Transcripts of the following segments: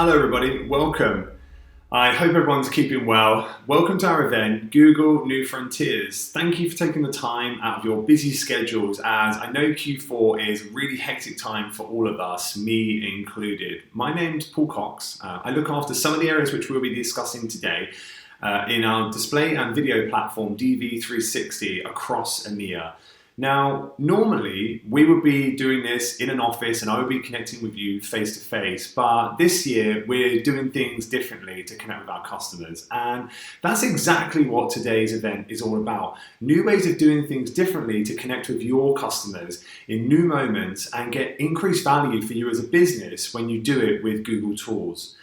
Hello everybody, welcome. I hope everyone's keeping well. Welcome to our event, Google New Frontiers. Thank you for taking the time out of your busy schedules, as I know Q4 is a really hectic time for all of us, me included. My name's Paul Cox. I look after some of the areas which we'll be discussing today in our display and video platform DV360 across EMEA. Now, normally we would be doing this in an office and I would be connecting with you face to face, but this year we're doing things differently to connect with our customers. And that's exactly what today's event is all about. New ways of doing things differently to connect with your customers in new moments and get increased value for you as a business when you do it with Google Tools.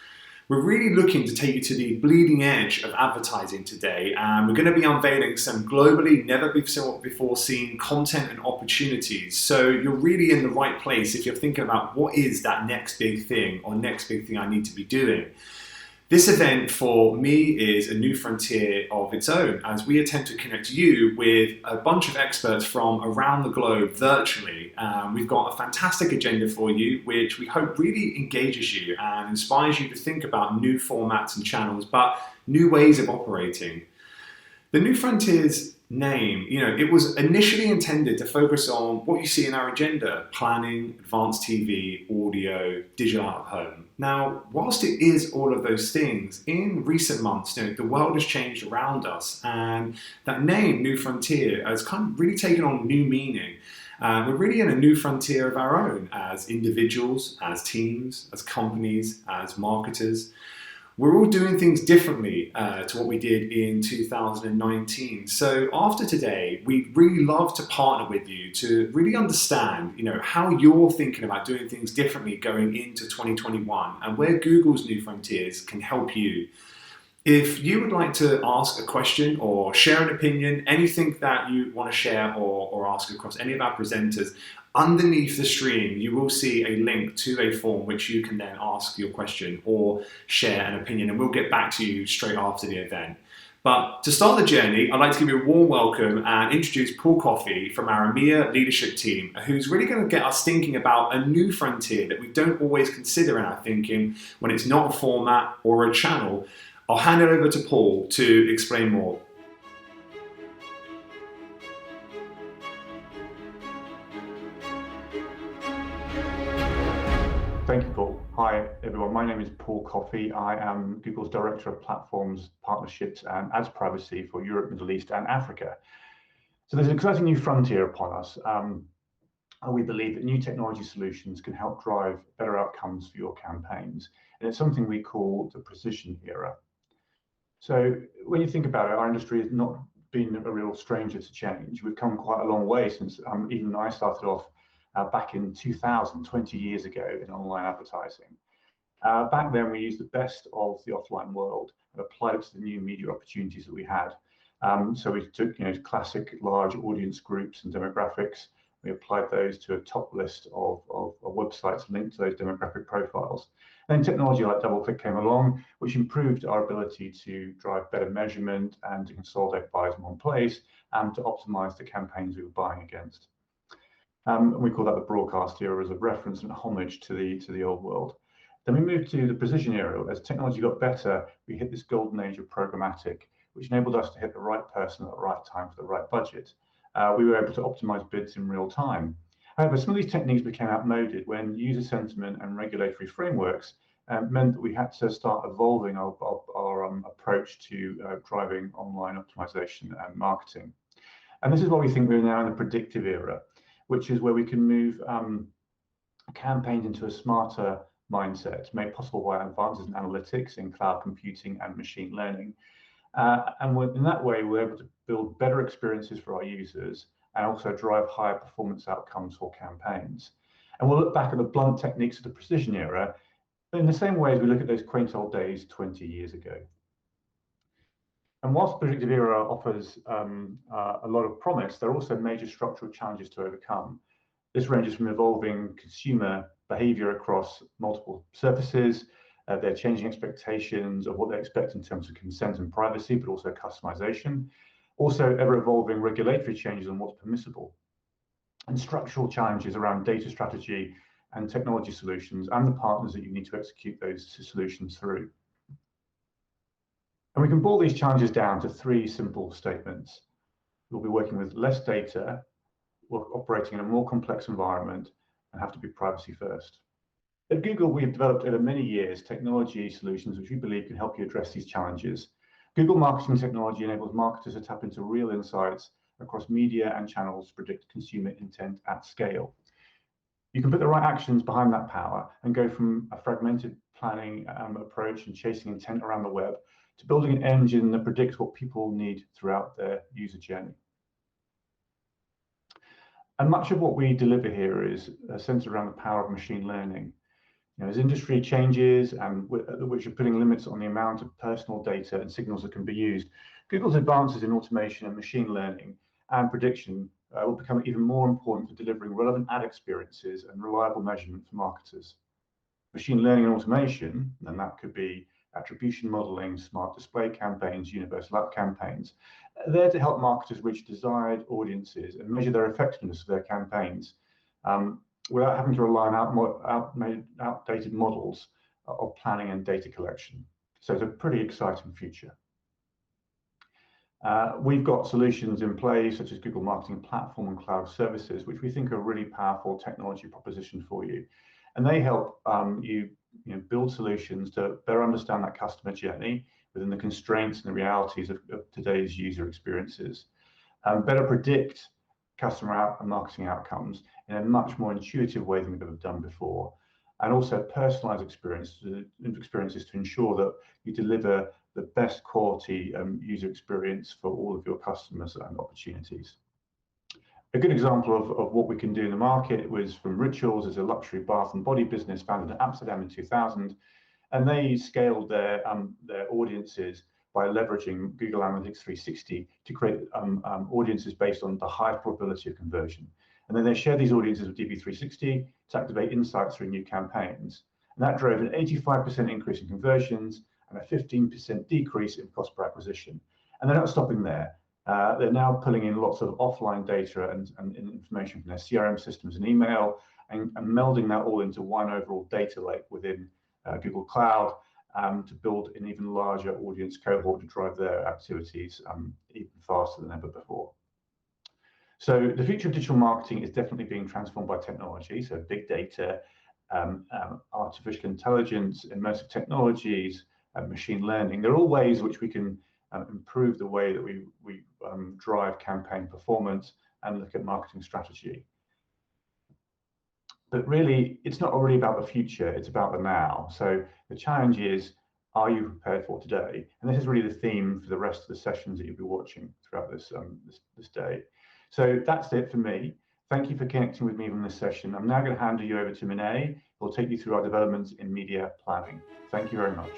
We're really looking to take you to the bleeding edge of advertising today, and we're going to be unveiling some globally never before seen content and opportunities. So you're really in the right place if you're thinking about what is that next big thing or next big thing I need to be doing. This event for me is a new frontier of its own, as we attempt to connect you with a bunch of experts from around the globe virtually. We've got a fantastic agenda for you, which we hope really engages you and inspires you to think about new formats and channels, but new ways of operating. The New Frontiers name, it was initially intended to focus on what you see in our agenda: planning, advanced TV, audio, digital out of home. Now, whilst it is all of those things, in recent months, the world has changed around us, and that name, New Frontier, has kind of really taken on new meaning. We're really in a new frontier of our own as individuals, as teams, as companies, as marketers. We're all doing things differently to what we did in 2019. So after today, we'd really love to partner with you to really understand, how you're thinking about doing things differently going into 2021 and where Google's New Frontiers can help you. If you would like to ask a question or share an opinion, anything that you want to share or ask across any of our presenters, underneath the stream, you will see a link to a form which you can then ask your question or share an opinion, and we'll get back to you straight after the event. But to start the journey, I'd like to give you a warm welcome and introduce Paul Coffey from our EMEA leadership team, who's really going to get us thinking about a new frontier that we don't always consider in our thinking when it's not a format or a channel. I'll hand it over to Paul to explain more. Thank you, Paul. Hi, everyone. My name is Paul Coffey. I am Google's Director of Platforms, Partnerships and Ads Privacy for Europe, Middle East and Africa. So there's an exciting new frontier upon us. We believe that new technology solutions can help drive better outcomes for your campaigns. And it's something we call the precision era. So when you think about it, our industry has not been a real stranger to change. We've come quite a long way since even I started off back in 2000, 20 years ago, in online advertising. Back then, we used the best of the offline world and applied it to the new media opportunities that we had. So we took, classic large audience groups and demographics. We applied those to a top list of websites linked to those demographic profiles. And then technology like DoubleClick came along, which improved our ability to drive better measurement and to consolidate buyers in one place and to optimize the campaigns we were buying against. And we call that the broadcast era as a reference and homage to the old world. Then we moved to the precision era. As technology got better, we hit this golden age of programmatic, which enabled us to hit the right person at the right time for the right budget. We were able to optimize bids in real time. However, some of these techniques became outmoded when user sentiment and regulatory frameworks meant that we had to start evolving our approach to driving online optimization and marketing. And this is why we think we're now in the predictive era, which is where we can move campaigns into a smarter mindset, made possible by advances in analytics, in cloud computing and machine learning. And in that way, we're able to build better experiences for our users and also drive higher performance outcomes for campaigns. And we'll look back at the blunt techniques of the precision era in the same way as we look at those quaint old days 20 years ago. And whilst the predictive era offers a lot of promise, there are also major structural challenges to overcome. This ranges from evolving consumer behavior across multiple surfaces, their changing expectations of what they expect in terms of consent and privacy, but also customization. Also, ever-evolving regulatory changes on what's permissible. And structural challenges around data strategy and technology solutions and the partners that you need to execute those solutions through. And we can boil these challenges down to 3 simple statements. We'll be working with less data, we're operating in a more complex environment, and have to be privacy first. At Google, we've developed over many years technology solutions which we believe can help you address these challenges. Google Marketing Technology enables marketers to tap into real insights across media and channels to predict consumer intent at scale. You can put the right actions behind that power and go from a fragmented planning approach and chasing intent around the web to building an engine that predicts what people need throughout their user journey. And much of what we deliver here is centered around the power of machine learning. As industry changes and which are putting limits on the amount of personal data and signals that can be used, Google's advances in automation and machine learning and prediction will become even more important for delivering relevant ad experiences and reliable measurement for marketers. Machine learning and automation, and that could be attribution modeling, smart display campaigns, universal app campaigns, are there to help marketers reach desired audiences and measure their effectiveness of their campaigns without having to rely on outdated models of planning and data collection. So it's a pretty exciting future. We've got solutions in place such as Google Marketing Platform and Cloud Services, which we think are a really powerful technology proposition for you. And they help you build solutions to better understand that customer journey within the constraints and the realities of today's user experiences, better predict customer and marketing outcomes in a much more intuitive way than we've ever done before, and also personalized experiences to ensure that you deliver the best quality user experience for all of your customers and opportunities. A good example of what we can do in the market was from Rituals, as a luxury bath and body business founded in Amsterdam in 2000, and they scaled their audiences by leveraging Google Analytics 360 to create audiences based on the high probability of conversion. And then they shared these audiences with DV360 to activate insights through new campaigns. And that drove an 85% increase in conversions and a 15% decrease in cost per acquisition. And they're not stopping there. They're now pulling in lots of offline data and information from their CRM systems and email and melding that all into one overall data lake within Google Cloud to build an even larger audience cohort to drive their activities even faster than ever before. So the future of digital marketing is definitely being transformed by technology. So big data, artificial intelligence, immersive technologies, machine learning. They're all ways in which we can improve the way that we drive campaign performance and look at marketing strategy. But really, it's not really about the future, it's about the now. So the challenge is, are you prepared for today? And this is really the theme for the rest of the sessions that you'll be watching throughout this day. So that's it for me. Thank you for connecting with me on this session. I'm now going to hand you over to Minai, who will take you through our developments in media planning. Thank you very much.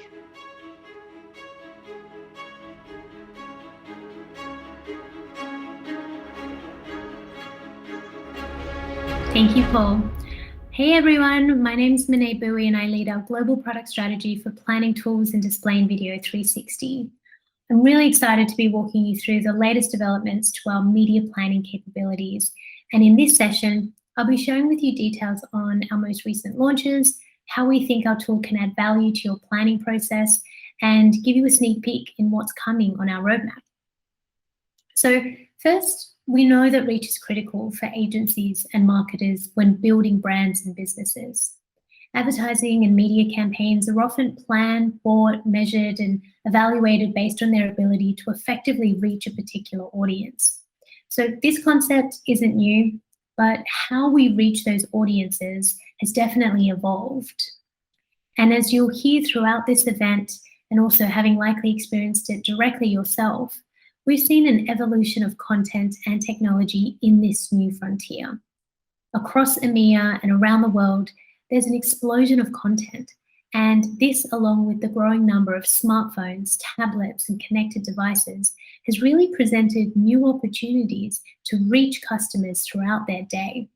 Thank you, Paul. Hey everyone, my name is Minai Bui and I lead our global product strategy for planning tools and display and video 360. I'm really excited to be walking you through the latest developments to our media planning capabilities. And in this session, I'll be sharing with you details on our most recent launches, how we think our tool can add value to your planning process, and give you a sneak peek in what's coming on our roadmap. So first, we know that reach is critical for agencies and marketers when building brands and businesses. Advertising and media campaigns are often planned, bought, measured, and evaluated based on their ability to effectively reach a particular audience. So this concept isn't new, but how we reach those audiences has definitely evolved. And as you'll hear throughout this event, and also having likely experienced it directly yourself, we've seen an evolution of content and technology in this new frontier. Across EMEA and around the world, there's an explosion of content, and this, along with the growing number of smartphones, tablets, and connected devices, has really presented new opportunities to reach customers throughout their day.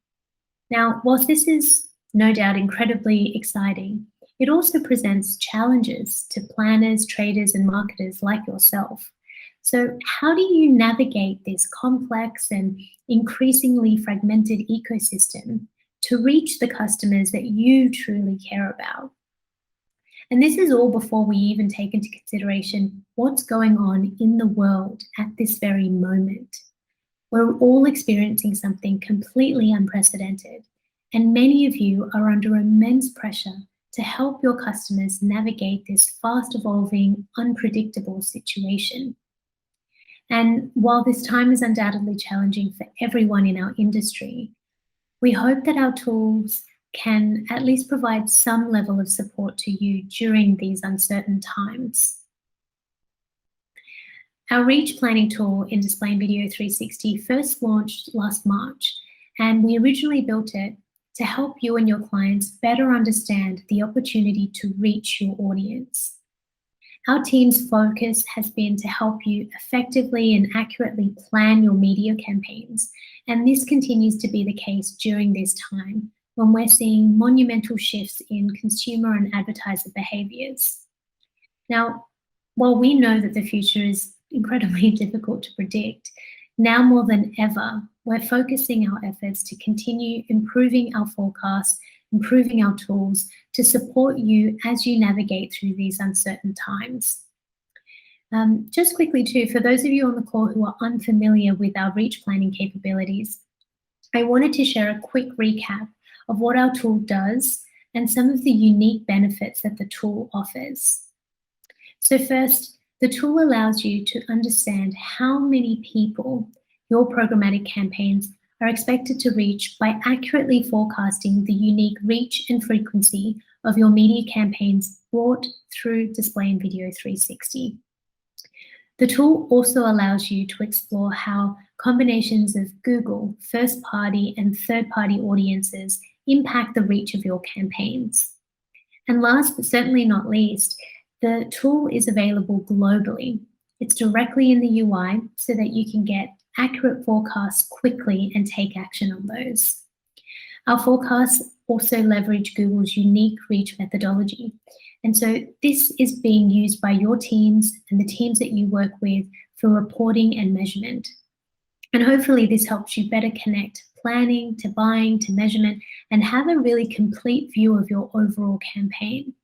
Now, whilst this is no doubt incredibly exciting, it also presents challenges to planners, traders, and marketers like yourself. So how do you navigate this complex and increasingly fragmented ecosystem to reach the customers that you truly care about. And this is all before we even take into consideration what's going on in the world at this very moment. We're all experiencing something completely unprecedented, and many of you are under immense pressure to help your customers navigate this fast-evolving, unpredictable situation. And while this time is undoubtedly challenging for everyone in our industry, we hope that our tools can at least provide some level of support to you during these uncertain times. Our Reach Planning tool in Display and Video 360 first launched last March, and we originally built it to help you and your clients better understand the opportunity to reach your audience. Our team's focus has been to help you effectively and accurately plan your media campaigns, and this continues to be the case during this time when we're seeing monumental shifts in consumer and advertiser behaviors. Now, while we know that the future is incredibly difficult to predict, now more than ever, we're focusing our efforts to continue improving our forecasts, improving our tools to support you as you navigate through these uncertain times. Just quickly too, for those of you on the call who are unfamiliar with our reach planning capabilities, I wanted to share a quick recap of what our tool does and some of the unique benefits that the tool offers. So first, the tool allows you to understand how many people your programmatic campaigns are expected to reach by accurately forecasting the unique reach and frequency of your media campaigns brought through Display and Video 360. The tool also allows you to explore how combinations of Google, first-party and third-party audiences impact the reach of your campaigns. And last but certainly not least, the tool is available globally. It's directly in the UI so that you can get accurate forecasts quickly and take action on those. Our forecasts also leverage Google's unique reach methodology. And so this is being used by your teams and the teams that you work with for reporting and measurement. And hopefully this helps you better connect planning to buying to measurement and have a really complete view of your overall campaign.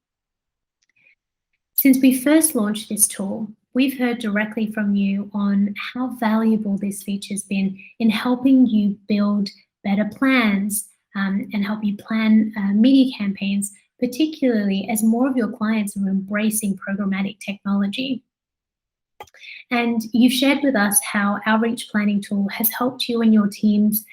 Since we first launched this tool, we've heard directly from you on how valuable this feature's been in helping you build better plans and help you plan media campaigns, particularly as more of your clients are embracing programmatic technology. And you've shared with us how our reach planning tool has helped you and your teams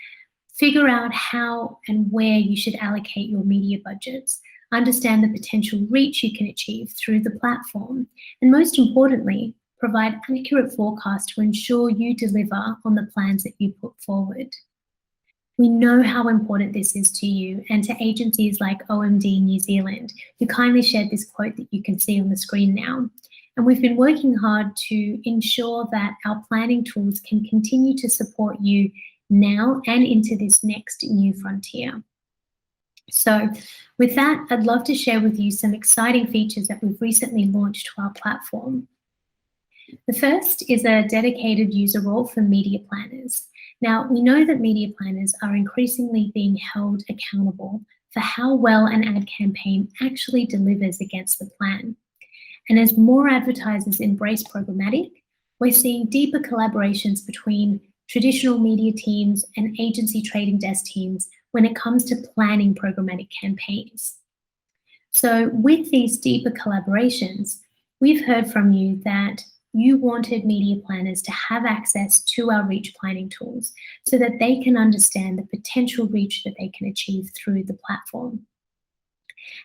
figure out how and where you should allocate your media budgets, understand the potential reach you can achieve through the platform, and most importantly, provide accurate forecasts to ensure you deliver on the plans that you put forward. We know how important this is to you and to agencies like OMD New Zealand, who kindly shared this quote that you can see on the screen now. And we've been working hard to ensure that our planning tools can continue to support you now and into this next new frontier. So with that, I'd love to share with you some exciting features that we've recently launched to our platform. The first is a dedicated user role for media planners. Now, we know that media planners are increasingly being held accountable for how well an ad campaign actually delivers against the plan. And as more advertisers embrace programmatic, we're seeing deeper collaborations between traditional media teams and agency trading desk teams when it comes to planning programmatic campaigns. So with these deeper collaborations, we've heard from you that you wanted media planners to have access to our reach planning tools so that they can understand the potential reach that they can achieve through the platform.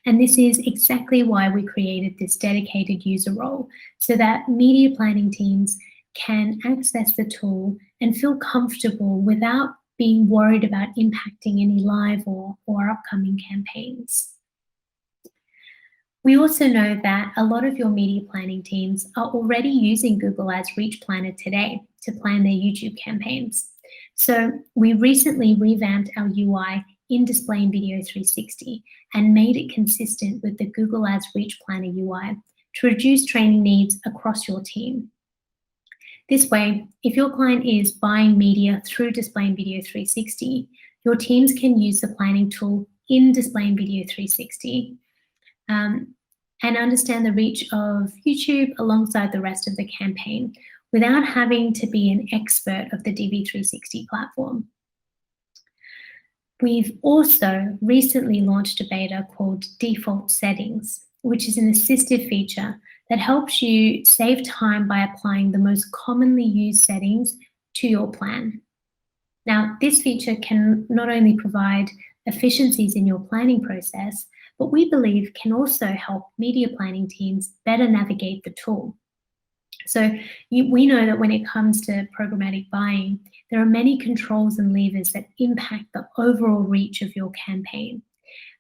And this is exactly why we created this dedicated user role, so that media planning teams can access the tool and feel comfortable without being worried about impacting any live or upcoming campaigns. We also know that a lot of your media planning teams are already using Google Ads Reach Planner today to plan their YouTube campaigns. So we recently revamped our UI in Display and Video 360 and made it consistent with the Google Ads Reach Planner UI to reduce training needs across your team. This way, if your client is buying media through Display and Video 360, your teams can use the planning tool in Display and Video 360 and understand the reach of YouTube alongside the rest of the campaign without having to be an expert of the DV360 platform. We've also recently launched a beta called Default Settings, which is an assistive feature that helps you save time by applying the most commonly used settings to your plan. Now, this feature can not only provide efficiencies in your planning process, but we believe can also help media planning teams better navigate the tool. So we know that when it comes to programmatic buying, there are many controls and levers that impact the overall reach of your campaign.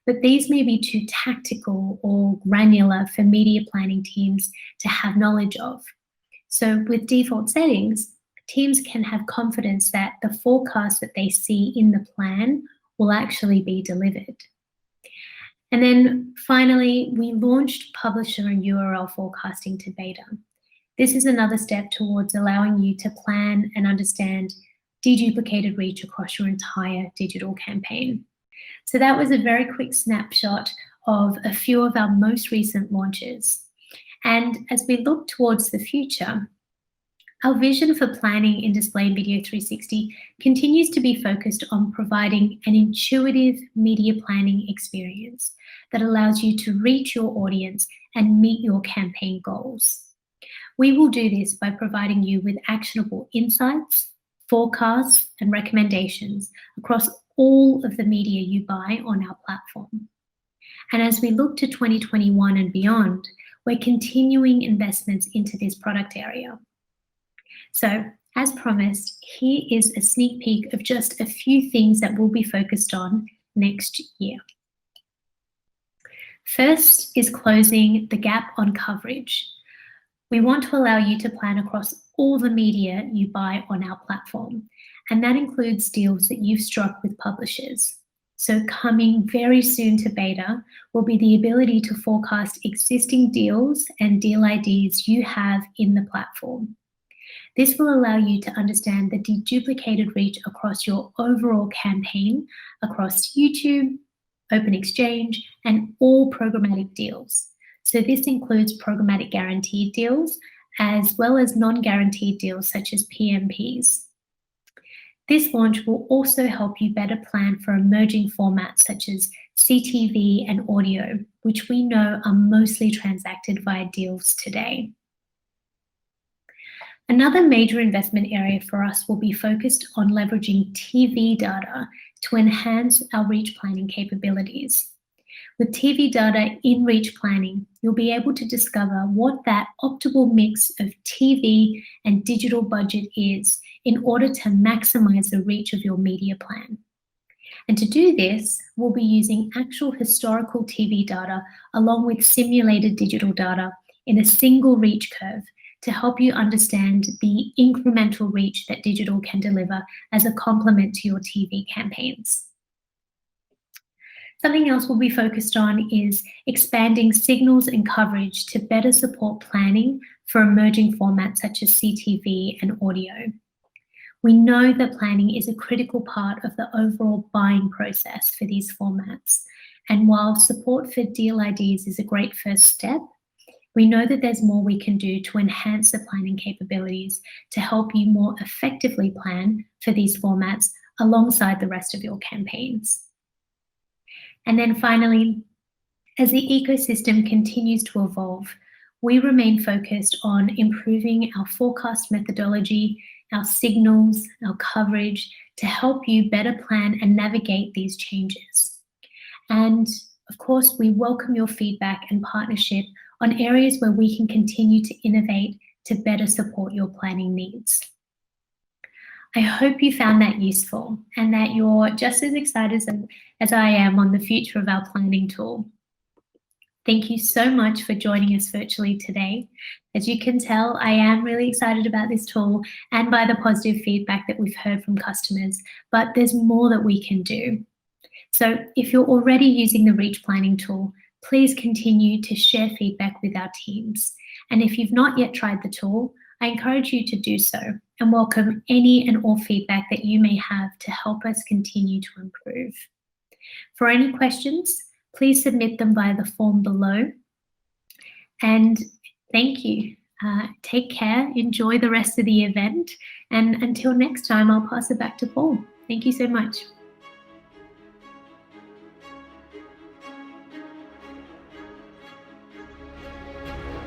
But these may be too tactical or granular for media planning teams to have knowledge of. So with default settings, teams can have confidence that the forecast that they see in the plan will actually be delivered. And then finally, we launched publisher and URL forecasting to beta. This is another step towards allowing you to plan and understand deduplicated reach across your entire digital campaign. So that was a very quick snapshot of a few of our most recent launches. And as we look towards the future, our vision for planning in Display and Video 360 continues to be focused on providing an intuitive media planning experience that allows you to reach your audience and meet your campaign goals. We will do this by providing you with actionable insights, forecasts, and recommendations across all of the media you buy on our platform. And as we look to 2021 and beyond, we're continuing investments into this product area. So, as promised, here is a sneak peek of just a few things that we'll be focused on next year. First is closing the gap on coverage. We want to allow you to plan across all the media you buy on our platform, and that includes deals that you've struck with publishers. So coming very soon to beta will be the ability to forecast existing deals and deal IDs you have in the platform. This will allow you to understand the deduplicated reach across your overall campaign, across YouTube, Open Exchange, and all programmatic deals. So this includes programmatic guaranteed deals, as well as non-guaranteed deals such as PMPs. This launch will also help you better plan for emerging formats such as CTV and audio, which we know are mostly transacted via deals today. Another major investment area for us will be focused on leveraging TV data to enhance our reach planning capabilities. With TV data in reach planning, you'll be able to discover what that optimal mix of TV and digital budget is in order to maximize the reach of your media plan. And to do this, we'll be using actual historical TV data along with simulated digital data in a single reach curve to help you understand the incremental reach that digital can deliver as a complement to your TV campaigns. Something else we'll be focused on is expanding signals and coverage to better support planning for emerging formats such as CTV and audio. We know that planning is a critical part of the overall buying process for these formats. And while support for deal IDs is a great first step, we know that there's more we can do to enhance the planning capabilities to help you more effectively plan for these formats alongside the rest of your campaigns. And then finally, as the ecosystem continues to evolve, we remain focused on improving our forecast methodology, our signals, our coverage to help you better plan and navigate these changes. And of course, we welcome your feedback and partnership on areas where we can continue to innovate to better support your planning needs. I hope you found that useful and that you're just as excited as I am on the future of our planning tool. Thank you so much for joining us virtually today. As you can tell, I am really excited about this tool and by the positive feedback that we've heard from customers, but there's more that we can do. So if you're already using the Reach Planning tool, please continue to share feedback with our teams. And if you've not yet tried the tool, I encourage you to do so. and welcome any and all feedback that you may have to help us continue to improve. For any questions, please submit them via the form below. And thank you. Take care, enjoy the rest of the event, and until next time, I'll pass it back to Paul. Thank you so much.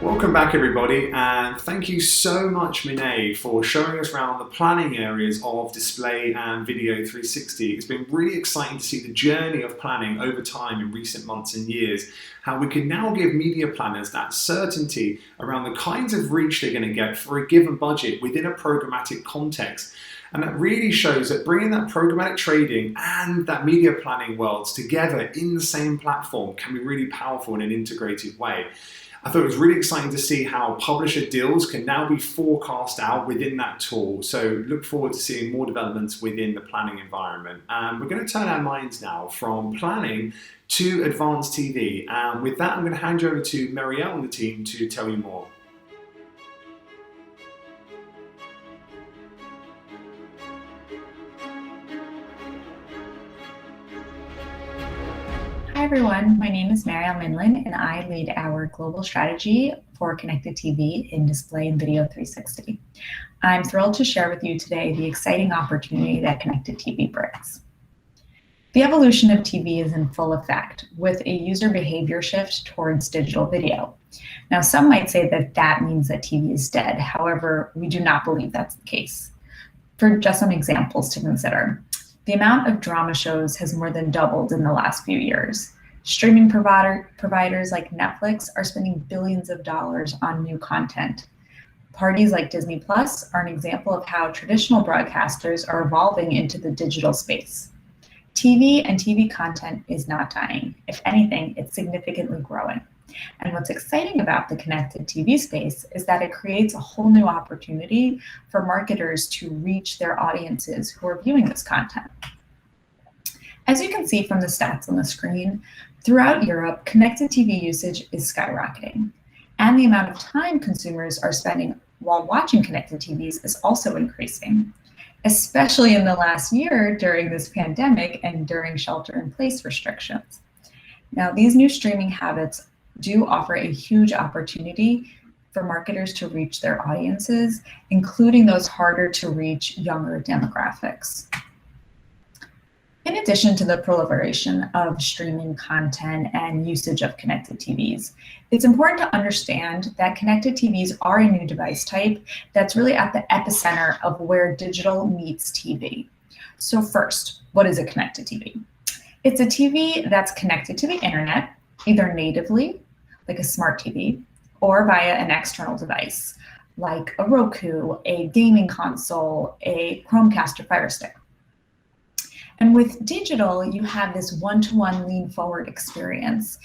Welcome back, everybody, and thank you so much, Minai, for showing us around the planning areas of Display and Video 360. It's been really exciting to see the journey of planning over time in recent months and years, how we can now give media planners that certainty around the kinds of reach they're going to get for a given budget within a programmatic context. And that really shows that bringing that programmatic trading and that media planning worlds together in the same platform can be really powerful in an integrated way. I thought it was really exciting to see how publisher deals can now be forecast out within that tool. So look forward to seeing more developments within the planning environment. And we're going to turn our minds now from planning to advanced TV. And with that, I'm going to hand you over to Marielle and the team to tell you more. Hi everyone, my name is Marielle Mindlin and I lead our global strategy for connected TV in Display and Video 360. I'm thrilled to share with you today the exciting opportunity that connected TV brings. The evolution of TV is in full effect with a user behavior shift towards digital video. Now, some might say that that means that TV is dead. However, we do not believe that's the case. For just some examples to consider. The amount of drama shows has more than doubled in the last few years. Streaming providers like Netflix are spending billions of dollars on new content. Parties like Disney Plus are an example of how traditional broadcasters are evolving into the digital space. TV and TV content is not dying. If anything, it's significantly growing. And what's exciting about the connected TV space is that it creates a whole new opportunity for marketers to reach their audiences who are viewing this content. As you can see from the stats on the screen, throughout Europe, connected TV usage is skyrocketing. And the amount of time consumers are spending while watching connected TVs is also increasing, especially in the last year during this pandemic and during shelter-in-place restrictions. Now, these new streaming habits do offer a huge opportunity for marketers to reach their audiences, including those harder to reach younger demographics. In addition to the proliferation of streaming content and usage of connected TVs, it's important to understand that connected TVs are a new device type that's really at the epicenter of where digital meets TV. So first, what is a connected TV? It's a TV that's connected to the internet, either natively, like a smart TV, or via an external device, like a Roku, a gaming console, a Chromecast or Fire Stick. And with digital, you have this one-to-one lean forward experience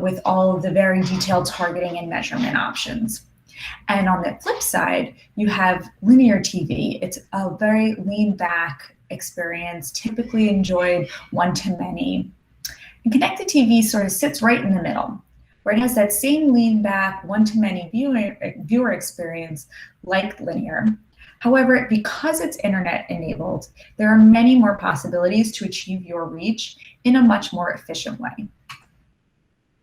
with all of the very detailed targeting and measurement options. And on the flip side, you have linear TV. It's a very lean back experience, typically enjoyed one-to-many. And connected TV sort of sits right in the middle, where it has that same lean back one-to-many viewer experience like linear. However, because it's internet enabled, there are many more possibilities to achieve your reach in a much more efficient way.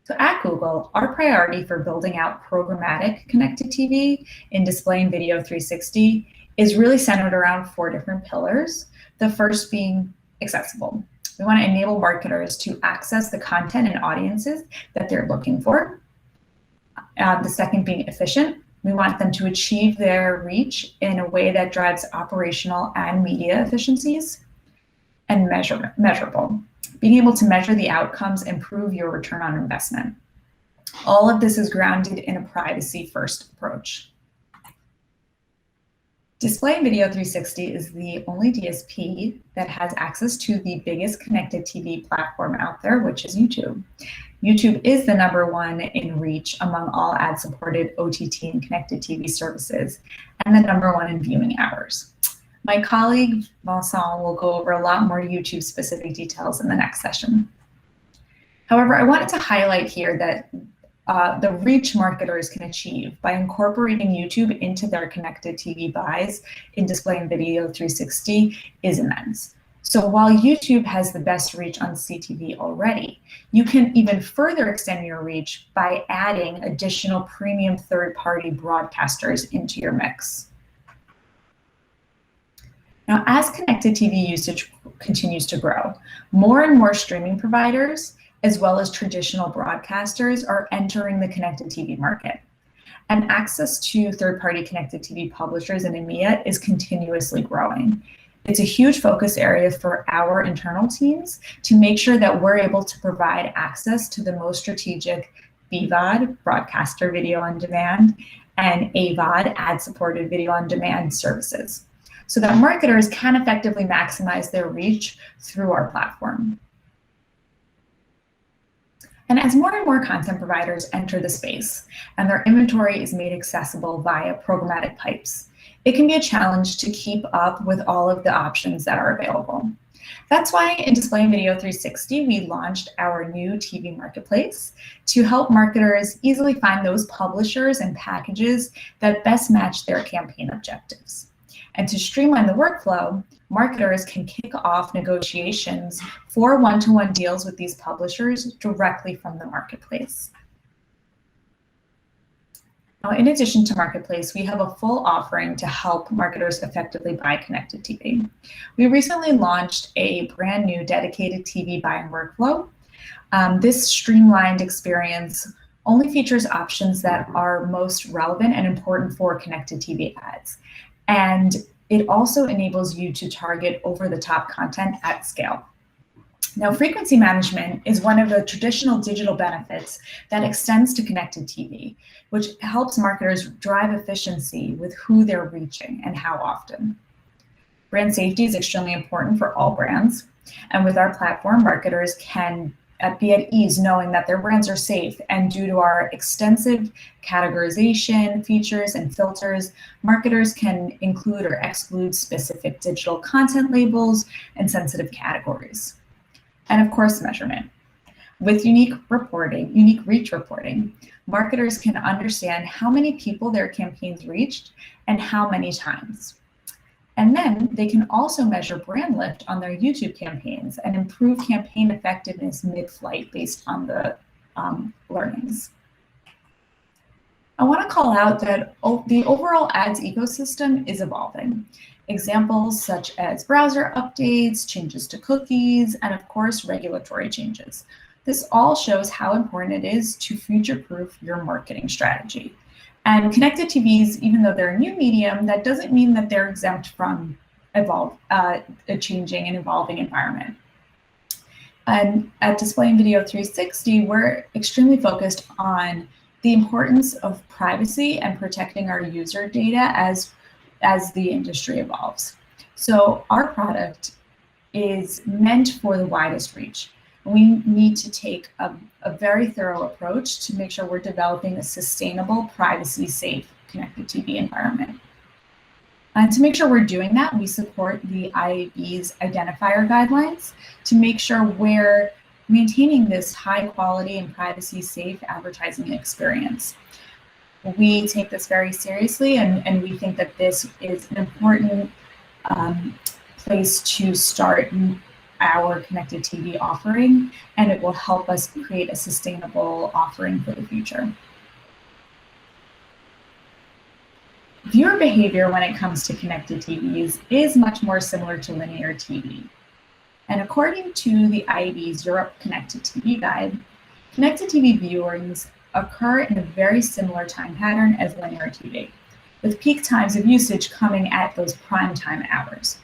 So at Google, our priority for building out programmatic connected TV in Display and Video 360 is really centered around 4 different pillars. The first being accessible. We want to enable marketers to access the content and audiences that they're looking for. The second being efficient. We want them to achieve their reach in a way that drives operational and media efficiencies. And measurable. Being able to measure the outcomes, improve your return on investment. All of this is grounded in a privacy-first approach. Display and Video 360 is the only DSP that has access to the biggest connected TV platform out there, which is YouTube. YouTube is the #1 in reach among all ad-supported OTT and connected TV services, and the #1 in viewing hours. My colleague, Vincent, will go over a lot more YouTube-specific details in the next session. However, I wanted to highlight here that the reach marketers can achieve by incorporating YouTube into their connected TV buys in Display and Video 360 is immense. So while YouTube has the best reach on CTV already, you can even further extend your reach by adding additional premium third-party broadcasters into your mix. Now, as connected TV usage continues to grow, more and more streaming providers, as well as traditional broadcasters, are entering the connected TV market. And access to third-party connected TV publishers in EMEA is continuously growing. It's a huge focus area for our internal teams to make sure that we're able to provide access to the most strategic BVOD, broadcaster video on demand, and AVOD, ad-supported video on demand services, so that marketers can effectively maximize their reach through our platform. And as more and more content providers enter the space and their inventory is made accessible via programmatic pipes, it can be a challenge to keep up with all of the options that are available. That's why in Display and Video 360, we launched our new TV marketplace to help marketers easily find those publishers and packages that best match their campaign objectives. And to streamline the workflow, marketers can kick off negotiations for one-to-one deals with these publishers directly from the marketplace. Now, in addition to Marketplace, we have a full offering to help marketers effectively buy connected TV. We recently launched a brand new dedicated TV buying workflow. This streamlined experience only features options that are most relevant and important for connected TV ads. And it also enables you to target over-the-top content at scale. Now, frequency management is one of the traditional digital benefits that extends to connected TV, which helps marketers drive efficiency with who they're reaching and how often. Brand safety is extremely important for all brands. And with our platform, marketers can be at ease knowing that their brands are safe. And due to our extensive categorization features and filters, marketers can include or exclude specific digital content labels and sensitive categories. And of course, measurement. With unique reach reporting, marketers can understand how many people their campaigns reached and how many times. And then they can also measure brand lift on their YouTube campaigns and improve campaign effectiveness mid-flight based on the learnings. I want to call out that the overall ads ecosystem is evolving. Examples such as browser updates, changes to cookies, and of course, regulatory changes. This all shows how important it is to future-proof your marketing strategy. And connected TVs, even though they're a new medium, that doesn't mean that they're exempt from a changing and evolving environment. And at Display and Video 360, we're extremely focused on the importance of privacy and protecting our user data as the industry evolves. So our product is meant for the widest reach. We need to take a very thorough approach to make sure we're developing a sustainable, privacy-safe connected TV environment. And to make sure we're doing that, we support the IAB's identifier guidelines to make sure we're maintaining this high quality and privacy-safe advertising experience. We take this very seriously, and we think that this is an important place to start our connected TV offering, and it will help us create a sustainable offering for the future. Viewer behavior when it comes to connected TVs is much more similar to linear TV. And according to the IAB's Europe Connected TV Guide, connected TV viewings occur in a very similar time pattern as linear TV, with peak times of usage coming at those prime time hours.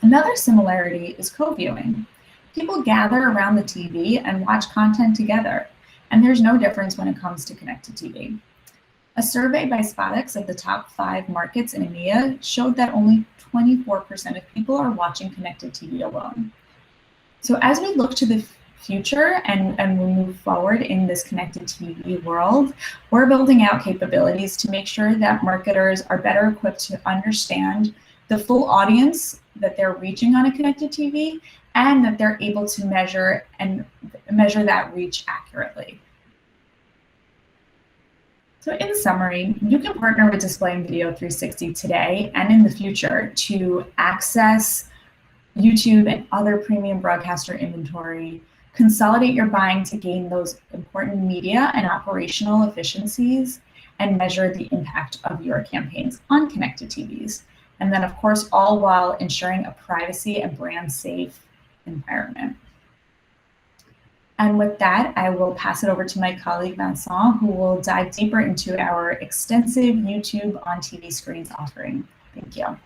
Another similarity is co-viewing. People gather around the TV and watch content together, and there's no difference when it comes to connected TV. A survey by SPOTX of the top 5 markets in EMEA showed that only 24% of people are watching connected TV alone. So as we look to the future and we move forward in this connected TV world, we're building out capabilities to make sure that marketers are better equipped to understand the full audience that they're reaching on a connected TV, and that they're able to measure that reach accurately. So in summary, you can partner with Display and Video 360 today and in the future to access YouTube and other premium broadcaster inventory, consolidate your buying to gain those important media and operational efficiencies, and measure the impact of your campaigns on connected TVs. And then, of course, all while ensuring a privacy and brand safe environment. And with that, I will pass it over to my colleague Vincent, who will dive deeper into our extensive YouTube on TV screens offering. Thank you.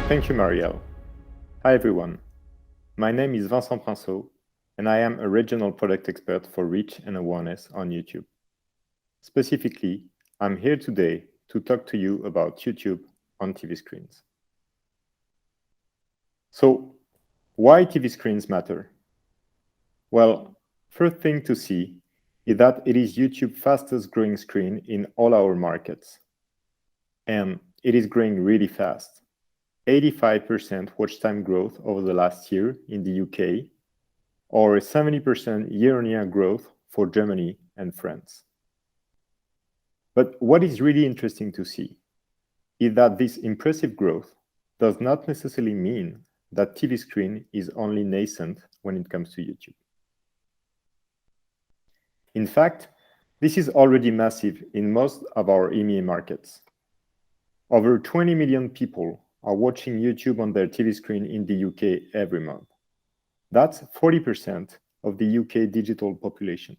Thank you, Marielle. Hi, everyone. My name is Vincent Prinseau, and I am a regional product expert for reach and awareness on YouTube. Specifically, I'm here today to talk to you about YouTube on TV screens. So, why TV screens matter? Well, first thing to see is that it is YouTube's fastest growing screen in all our markets. And it is growing really fast. 85% watch time growth over the last year in the UK, or 70% year-on-year growth for Germany and France. But what is really interesting to see is that this impressive growth does not necessarily mean that TV screen is only nascent when it comes to YouTube. In fact, this is already massive in most of our EMEA markets. Over 20 million people are watching YouTube on their TV screen in the UK every month. That's 40% of the UK digital population.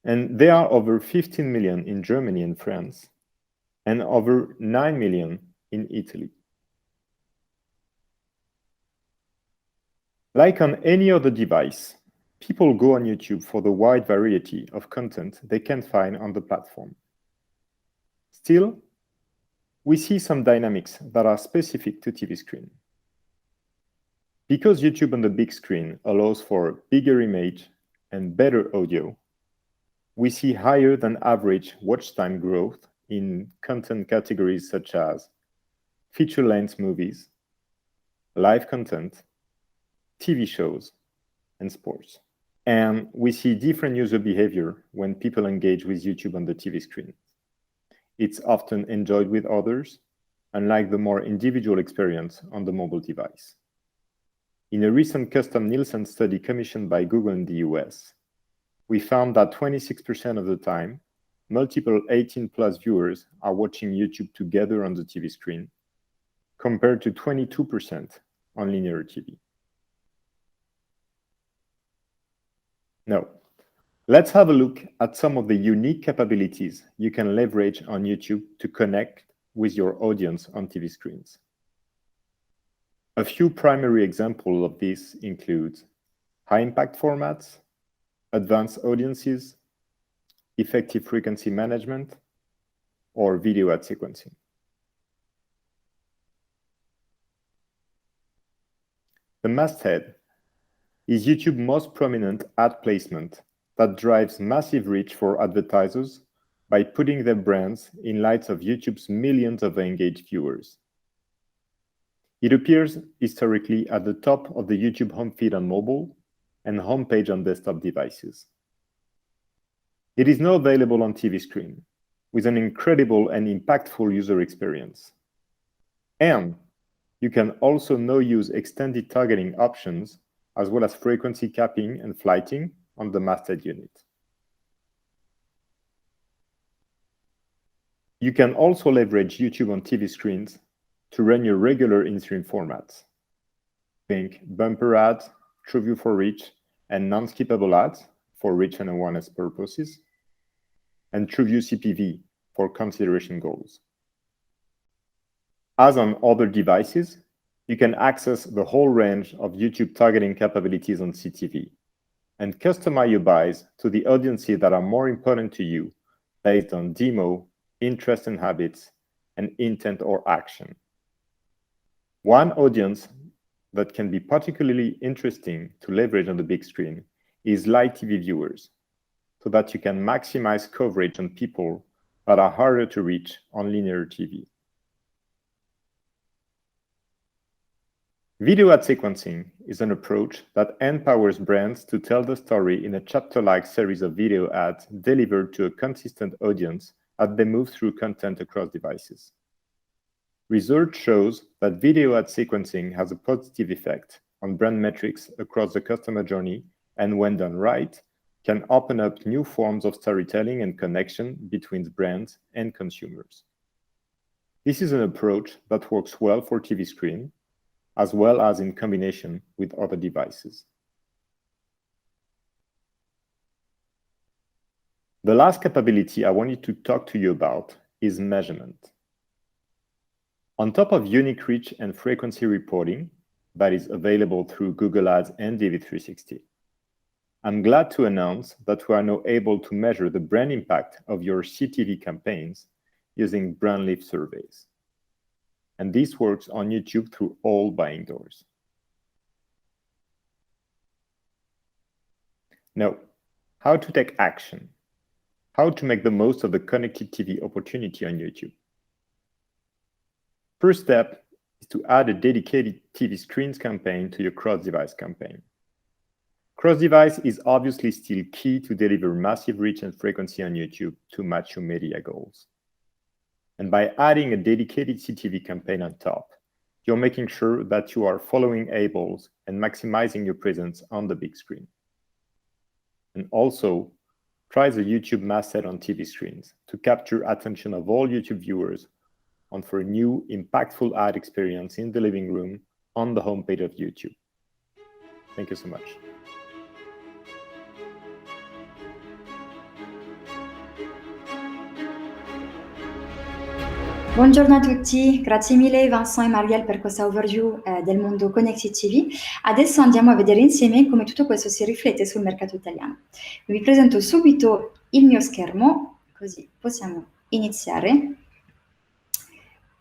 And there are over 15 million in Germany and France, and over 9 million in Italy. Like on any other device, people go on YouTube for the wide variety of content they can find on the platform. Still, we see some dynamics that are specific to TV screen. Because YouTube on the big screen allows for bigger image and better audio, we see higher than average watch time growth in content categories such as feature-length movies, live content, TV shows, and sports. And we see different user behavior when people engage with YouTube on the TV screen. It's often enjoyed with others, unlike the more individual experience on the mobile device. In a recent custom Nielsen study commissioned by Google in the US, we found that 26% of the time, multiple 18+ viewers are watching YouTube together on the TV screen, compared to 22% on linear TV. Now, let's have a look at some of the unique capabilities you can leverage on YouTube to connect with your audience on TV screens. A few primary examples of this include high-impact formats, advanced audiences, effective frequency management, or video ad sequencing. The masthead is YouTube's most prominent ad placement that drives massive reach for advertisers by putting their brands in light of YouTube's millions of engaged viewers. It appears historically at the top of the YouTube home feed on mobile and homepage on desktop devices. It is now available on TV screen with an incredible and impactful user experience. And you can also now use extended targeting options as well as frequency capping and flighting on the masthead unit. You can also leverage YouTube on TV screens to run your regular in-stream formats. Think bumper ads, TrueView for reach, and non-skippable ads for reach and awareness purposes, and TrueView CPV for consideration goals. As on other devices, you can access the whole range of YouTube targeting capabilities on CTV and customize your buys to the audiences that are more important to you based on demo, interest and habits, and intent or action. One audience that can be particularly interesting to leverage on the big screen is live TV viewers, so that you can maximize coverage on people that are harder to reach on linear TV. Video ad sequencing is an approach that empowers brands to tell the story in a chapter-like series of video ads delivered to a consistent audience as they move through content across devices. Research shows that video ad sequencing has a positive effect on brand metrics across the customer journey, and when done right, can open up new forms of storytelling and connection between brands and consumers. This is an approach that works well for TV screen, as well as in combination with other devices. The last capability I wanted to talk to you about is measurement. On top of unique reach and frequency reporting that is available through Google Ads and DV360, I'm glad to announce that we are now able to measure the brand impact of your CTV campaigns using brand lift surveys. And this works on YouTube through all buying doors. Now, how to take action? How to make the most of the connected TV opportunity on YouTube? First step is to add a dedicated TV screens campaign to your cross-device campaign. Cross-device is obviously still key to deliver massive reach and frequency on YouTube to match your media goals. And by adding a dedicated CTV campaign on top, you're making sure that you are following eyeballs and maximizing your presence on the big screen. And also, try the YouTube Masthead on TV screens to capture attention of all YouTube viewers on for a new, impactful ad experience in the living room on the homepage of YouTube. Thank you so much. Buongiorno a tutti, grazie mille Vincent e Marielle per questa overview del mondo Connected TV. Adesso andiamo a vedere insieme come tutto questo si riflette sul mercato italiano. Vi presento subito il mio schermo, così possiamo iniziare.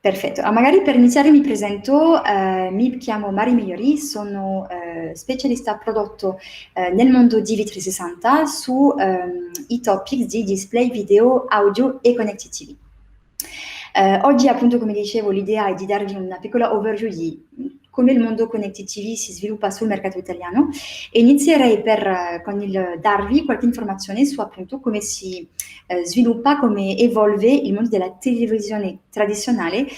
Perfetto, magari per iniziare mi presento, mi chiamo Meyerie, sono specialista prodotto nel mondo DV360 su i topic di display, video, audio e Connected TV. Oggi appunto, come dicevo, l'idea è di darvi una piccola overview di come il mondo Connected TV si sviluppa sul mercato italiano e inizierei con il darvi qualche informazione su appunto come si sviluppa, come evolve il mondo della televisione tradizionale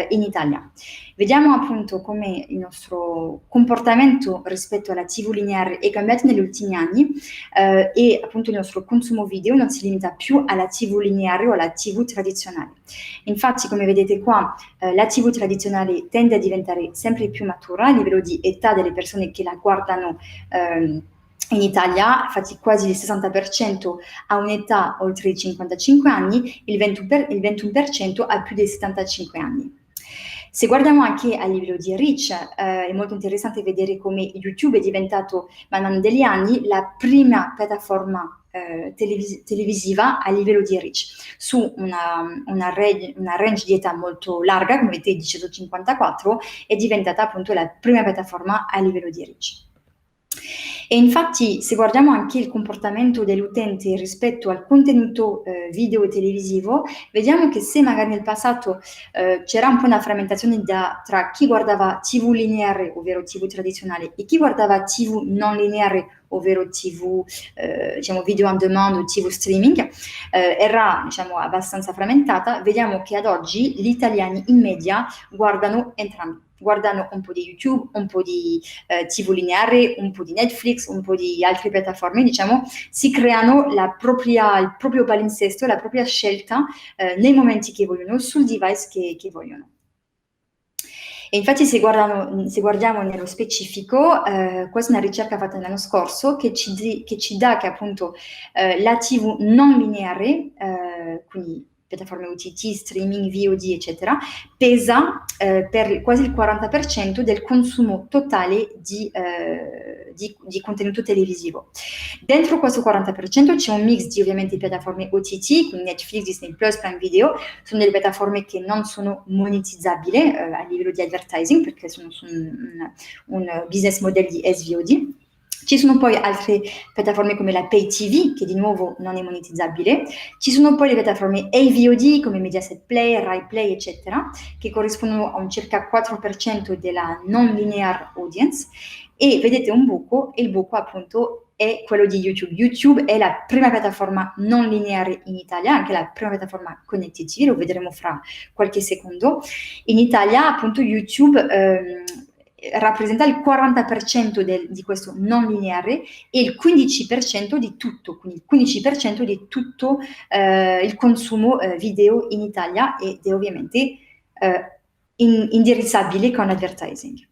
in Italia. Vediamo appunto come il nostro comportamento rispetto alla TV lineare è cambiato negli ultimi anni e appunto il nostro consumo video non si limita più alla TV lineare o alla TV tradizionale. Infatti, come vedete qua, la TV tradizionale tende a diventare sempre più matura a livello di età delle persone che la guardano in Italia. Infatti quasi il 60% ha un'età oltre i 55 anni, il 21% ha più di 75 anni. Se guardiamo anche a livello di reach, è molto interessante vedere come YouTube è diventato, man mano degli anni, la prima piattaforma televisiva a livello di reach, su una range di età molto larga, come vedete 18-54, è diventata appunto la prima piattaforma a livello di reach. E infatti, se guardiamo anche il comportamento dell'utente rispetto al contenuto video e televisivo, vediamo che se magari nel passato c'era un po' una frammentazione tra chi guardava TV lineare, ovvero TV tradizionale, e chi guardava TV non lineare, ovvero TV diciamo video on demand o TV streaming, era diciamo abbastanza frammentata. Vediamo che ad oggi gli italiani in media guardano entrambi. Guardano un po' di YouTube, un po' di TV lineare, un po' di Netflix, un po' di altre piattaforme, diciamo, si creano il proprio palinsesto, la propria scelta nei momenti che vogliono, sul device che vogliono. E infatti se guardiamo nello specifico, questa è una ricerca fatta l'anno scorso che ci dà che appunto la TV non lineare, quindi piattaforme OTT, streaming, VOD, eccetera, pesa per quasi il 40% del consumo totale di contenuto televisivo. Dentro questo 40% c'è un mix di ovviamente piattaforme OTT, quindi Netflix, Disney+, Prime Video, sono delle piattaforme che non sono monetizzabili a livello di advertising, perché sono su un business model di SVOD. Ci sono poi altre piattaforme come la Pay TV, che di nuovo non è monetizzabile. Ci sono poi le piattaforme AVOD come Mediaset Play, Rai Play, eccetera, che corrispondono a un circa 4% della non-linear audience. E vedete un buco, e il buco appunto è quello di YouTube. YouTube è la prima piattaforma non lineare in Italia, anche la prima piattaforma connected TV, lo vedremo fra qualche secondo. In Italia appunto YouTube rappresenta il 40% di questo non lineare e il 15% di tutto, quindi il 15% di tutto il consumo video in Italia, ed è ovviamente indirizzabile con advertising.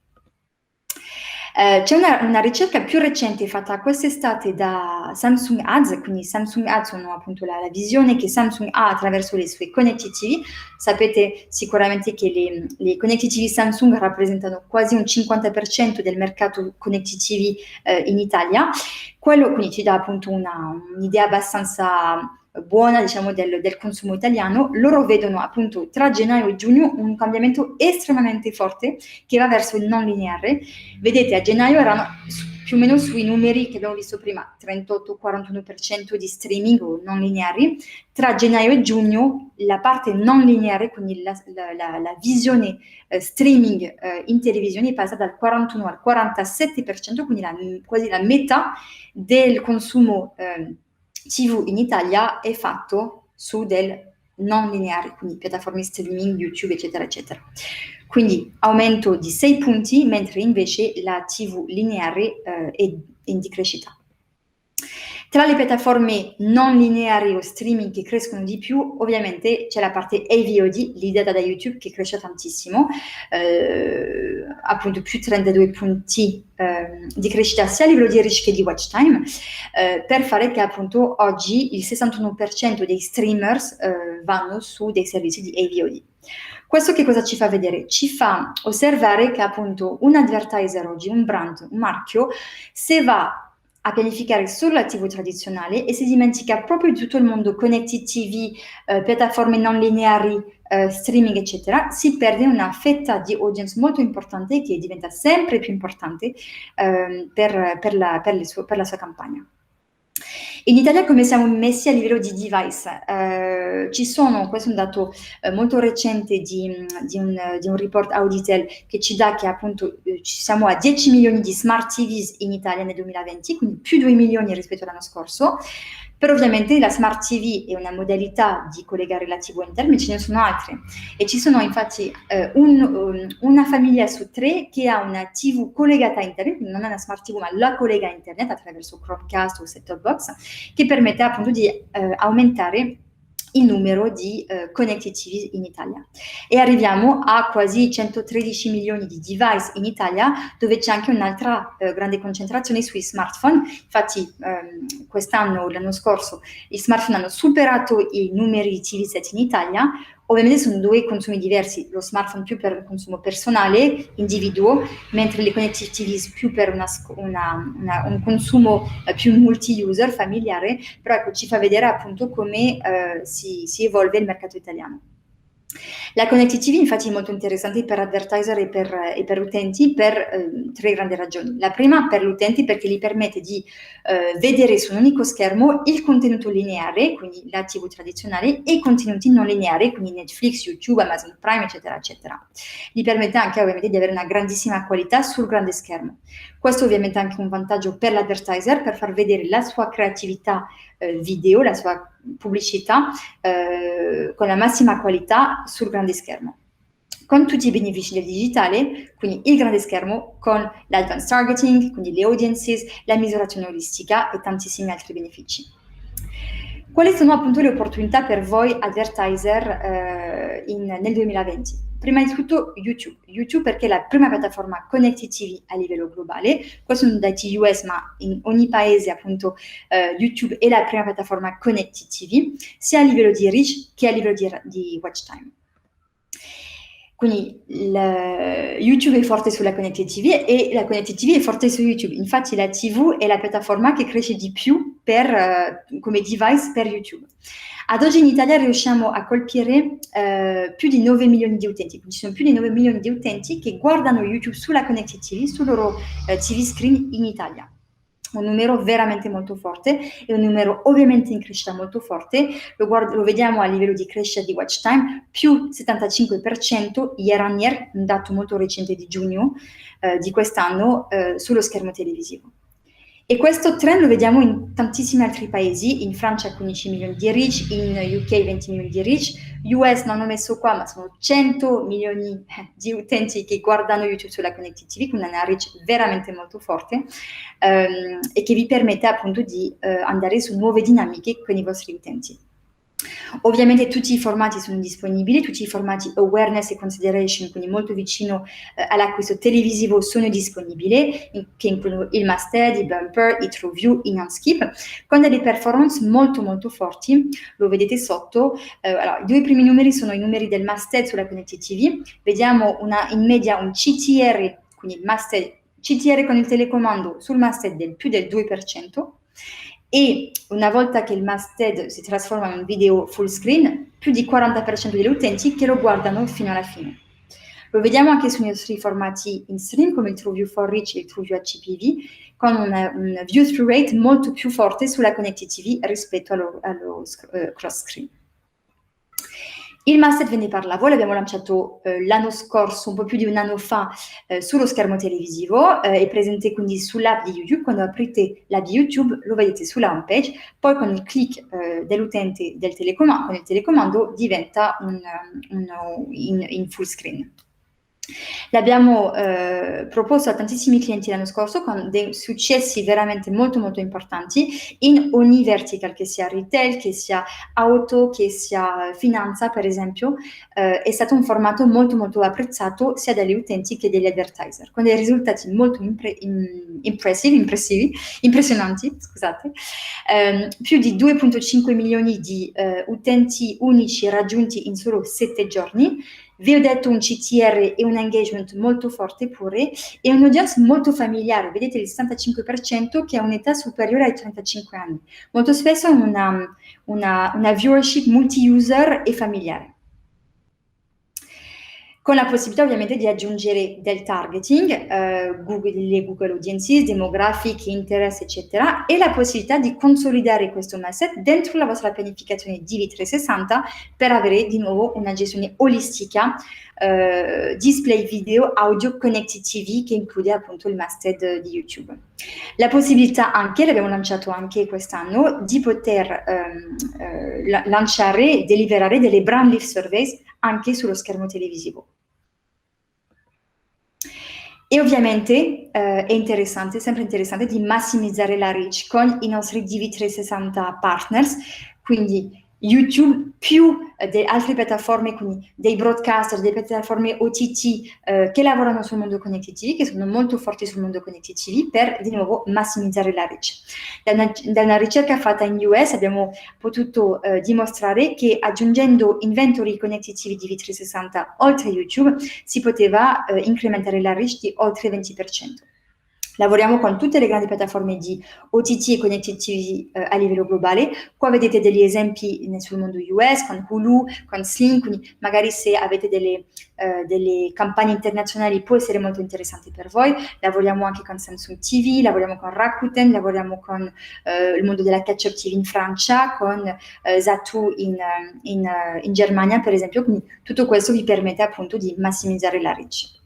C'è una ricerca più recente fatta quest'estate da Samsung Ads, quindi Samsung Ads sono appunto la visione che Samsung ha attraverso le sue connected TV. Sapete sicuramente che le connected TV Samsung rappresentano quasi un 50% del mercato connected TV in Italia. Quello quindi ci dà appunto un'idea abbastanza buona, diciamo, del consumo italiano. Loro vedono appunto tra gennaio e giugno un cambiamento estremamente forte che va verso il non lineare. Vedete, a gennaio erano più o meno sui numeri che abbiamo visto prima, 38-41% di streaming o non lineari. Tra gennaio e giugno la parte non lineare, quindi la visione streaming in televisione, è passata dal 41 al 47%, quindi quasi la metà del consumo TV in Italia è fatto su del non lineare, quindi piattaforme streaming, YouTube, eccetera, eccetera. Quindi aumento di 6 punti, mentre invece la TV lineare è in decrescita. Tra le piattaforme non lineari o streaming che crescono di più, ovviamente c'è la parte AVOD, l'idea da YouTube, che cresce tantissimo, appunto più 32 punti di crescita sia a livello di reach che di watch time, per fare che appunto oggi il 61% dei streamers vanno su dei servizi di AVOD. Questo che cosa ci fa vedere? Ci fa osservare che appunto un advertiser oggi, un brand, un marchio, se va a pianificare solo la TV tradizionale e si dimentica proprio di tutto il mondo connected TV, piattaforme non lineari, streaming, eccetera, si perde una fetta di audience molto importante che diventa sempre più importante per la sua campagna. In Italia come siamo messi a livello di device? Ci sono, questo è un dato molto recente di un report Auditel che ci dà che appunto ci siamo a 10 milioni di smart TVs in Italia nel 2020, quindi più 2 milioni rispetto all'anno scorso. Però ovviamente la smart TV è una modalità di collegare la TV a internet, ma ce ne sono altre. E ci sono infatti una famiglia su 3 che ha una TV collegata a internet, quindi non è una smart TV ma la collega a internet attraverso Chromecast o set-top box, che permette appunto di aumentare il numero di connected TV in Italia. E arriviamo a quasi 113 milioni di device in Italia, dove c'è anche un'altra grande concentrazione sui smartphone. Infatti quest'anno o l'anno scorso i smartphone hanno superato i numeri di TV set in Italia. Ovviamente sono due consumi diversi, lo smartphone più per un consumo personale, individuo, mentre le connected TV più per un consumo più multi-user, familiare, però ecco, ci fa vedere appunto come si evolve il mercato italiano. La connected TV infatti è molto interessante per advertiser e per utenti per 3 grandi ragioni. La prima per gli utenti perché gli permette di vedere su un unico schermo il contenuto lineare, quindi la TV tradizionale, e i contenuti non lineari, quindi Netflix, YouTube, Amazon Prime, eccetera, eccetera. Gli permette anche ovviamente di avere una grandissima qualità sul grande schermo. Questo ovviamente è anche un vantaggio per l'advertiser per far vedere la sua creatività video, la sua pubblicità con la massima qualità sul grande schermo, con tutti i benefici del digitale, quindi il grande schermo con l'advanced targeting, quindi le audiences, la misurazione olistica e tantissimi altri benefici. Quali sono appunto le opportunità per voi advertiser nel 2020? Prima di tutto YouTube perché è la prima piattaforma connected TV a livello globale, questo non dati US ma in ogni paese appunto YouTube è la prima piattaforma connected TV, sia a livello di reach che a livello di watch time. Quindi YouTube è forte sulla connected TV e la connected TV è forte su YouTube. Infatti la TV è la piattaforma che cresce di più come device per YouTube. Ad oggi in Italia riusciamo a colpire più di 9 milioni di utenti, quindi ci sono più di 9 milioni di utenti che guardano YouTube sulla connected TV, sul loro TV screen in Italia. un numero veramente molto forte, è un numero ovviamente in crescita molto forte, lo vediamo a livello di crescita di watch time, più 75% year on year, un dato molto recente di giugno di quest'anno sullo schermo televisivo. E questo trend lo vediamo in tantissimi altri paesi, in Francia 15 milioni di reach, in UK 20 milioni di reach, US non ho messo qua, ma sono 100 milioni di utenti che guardano YouTube sulla Connected TV, con una reach veramente molto forte e che vi permette appunto di andare su nuove dinamiche con i vostri utenti. Ovviamente tutti i formati sono disponibili, tutti i formati awareness e consideration, quindi molto vicino all'acquisto televisivo, sono disponibili, che includono il Masthead, il bumper, i true view, i non-skip, con delle performance molto molto forti, lo vedete sotto. Allora, i due primi numeri sono i numeri del Masthead sulla Connected TV, vediamo in media un CTR, quindi il Masthead, CTR con il telecomando sul Masthead del più del 2%, e una volta che il Masthead si trasforma in un video full screen, più di 40% degli utenti che lo guardano fino alla fine. Lo vediamo anche sui nostri formati in stream, come il TrueView for Reach e il TrueView HPV, con un view-through rate molto più forte sulla Connected TV rispetto allo cross-screen. Il Masthead ve ne parlavo, l'abbiamo lanciato l'anno scorso, un po' più di un anno fa, sullo schermo televisivo, è presente quindi sull'app di YouTube. Quando aprite l'app di YouTube lo vedete sulla home page, poi con il click dell'utente con il telecomando diventa in full screen. L'abbiamo proposto a tantissimi clienti l'anno scorso con dei successi veramente molto molto importanti in ogni vertical, che sia retail, che sia auto, che sia finanza per esempio. È stato un formato molto molto apprezzato sia dagli utenti che dagli advertiser, con dei risultati molto impressionanti, scusate. Più di 2,5 milioni di utenti unici raggiunti in solo 7 giorni. Vi ho detto un CTR e un engagement molto forte pure, e un'audience molto familiare. Vedete il 75% che ha un'età superiore ai 35 anni. Molto spesso una viewership multi-user e familiare. Con la possibilità ovviamente di aggiungere del targeting, Google Audiences, demografiche, interesse, eccetera, e la possibilità di consolidare questo asset dentro la vostra pianificazione DV360 per avere di nuovo una gestione olistica, display video, audio, connected TV, che include appunto il Masthead di YouTube. La possibilità anche, l'abbiamo lanciato anche quest'anno, di poter lanciare e deliberare delle brand lift surveys anche sullo schermo televisivo. E ovviamente è interessante, sempre interessante, di massimizzare la reach con i nostri DV360 partners, quindi YouTube più altre piattaforme, quindi dei broadcaster, delle piattaforme OTT che lavorano sul mondo Connected TV, che sono molto forti sul mondo Connected TV, per di nuovo massimizzare la reach. Da una ricerca fatta in US abbiamo potuto dimostrare che aggiungendo inventory Connected TV DV360 oltre YouTube si poteva incrementare la reach di oltre 20%. Lavoriamo con tutte le grandi piattaforme di OTT e Connected TV a livello globale. Qua vedete degli esempi sul mondo US, con Hulu, con Sling, quindi magari se avete delle campagne internazionali può essere molto interessante per voi. Lavoriamo anche con Samsung TV, lavoriamo con Rakuten, lavoriamo con il mondo della catch-up TV in Francia, con Zattoo in Germania per esempio, quindi tutto questo vi permette appunto di massimizzare la reach.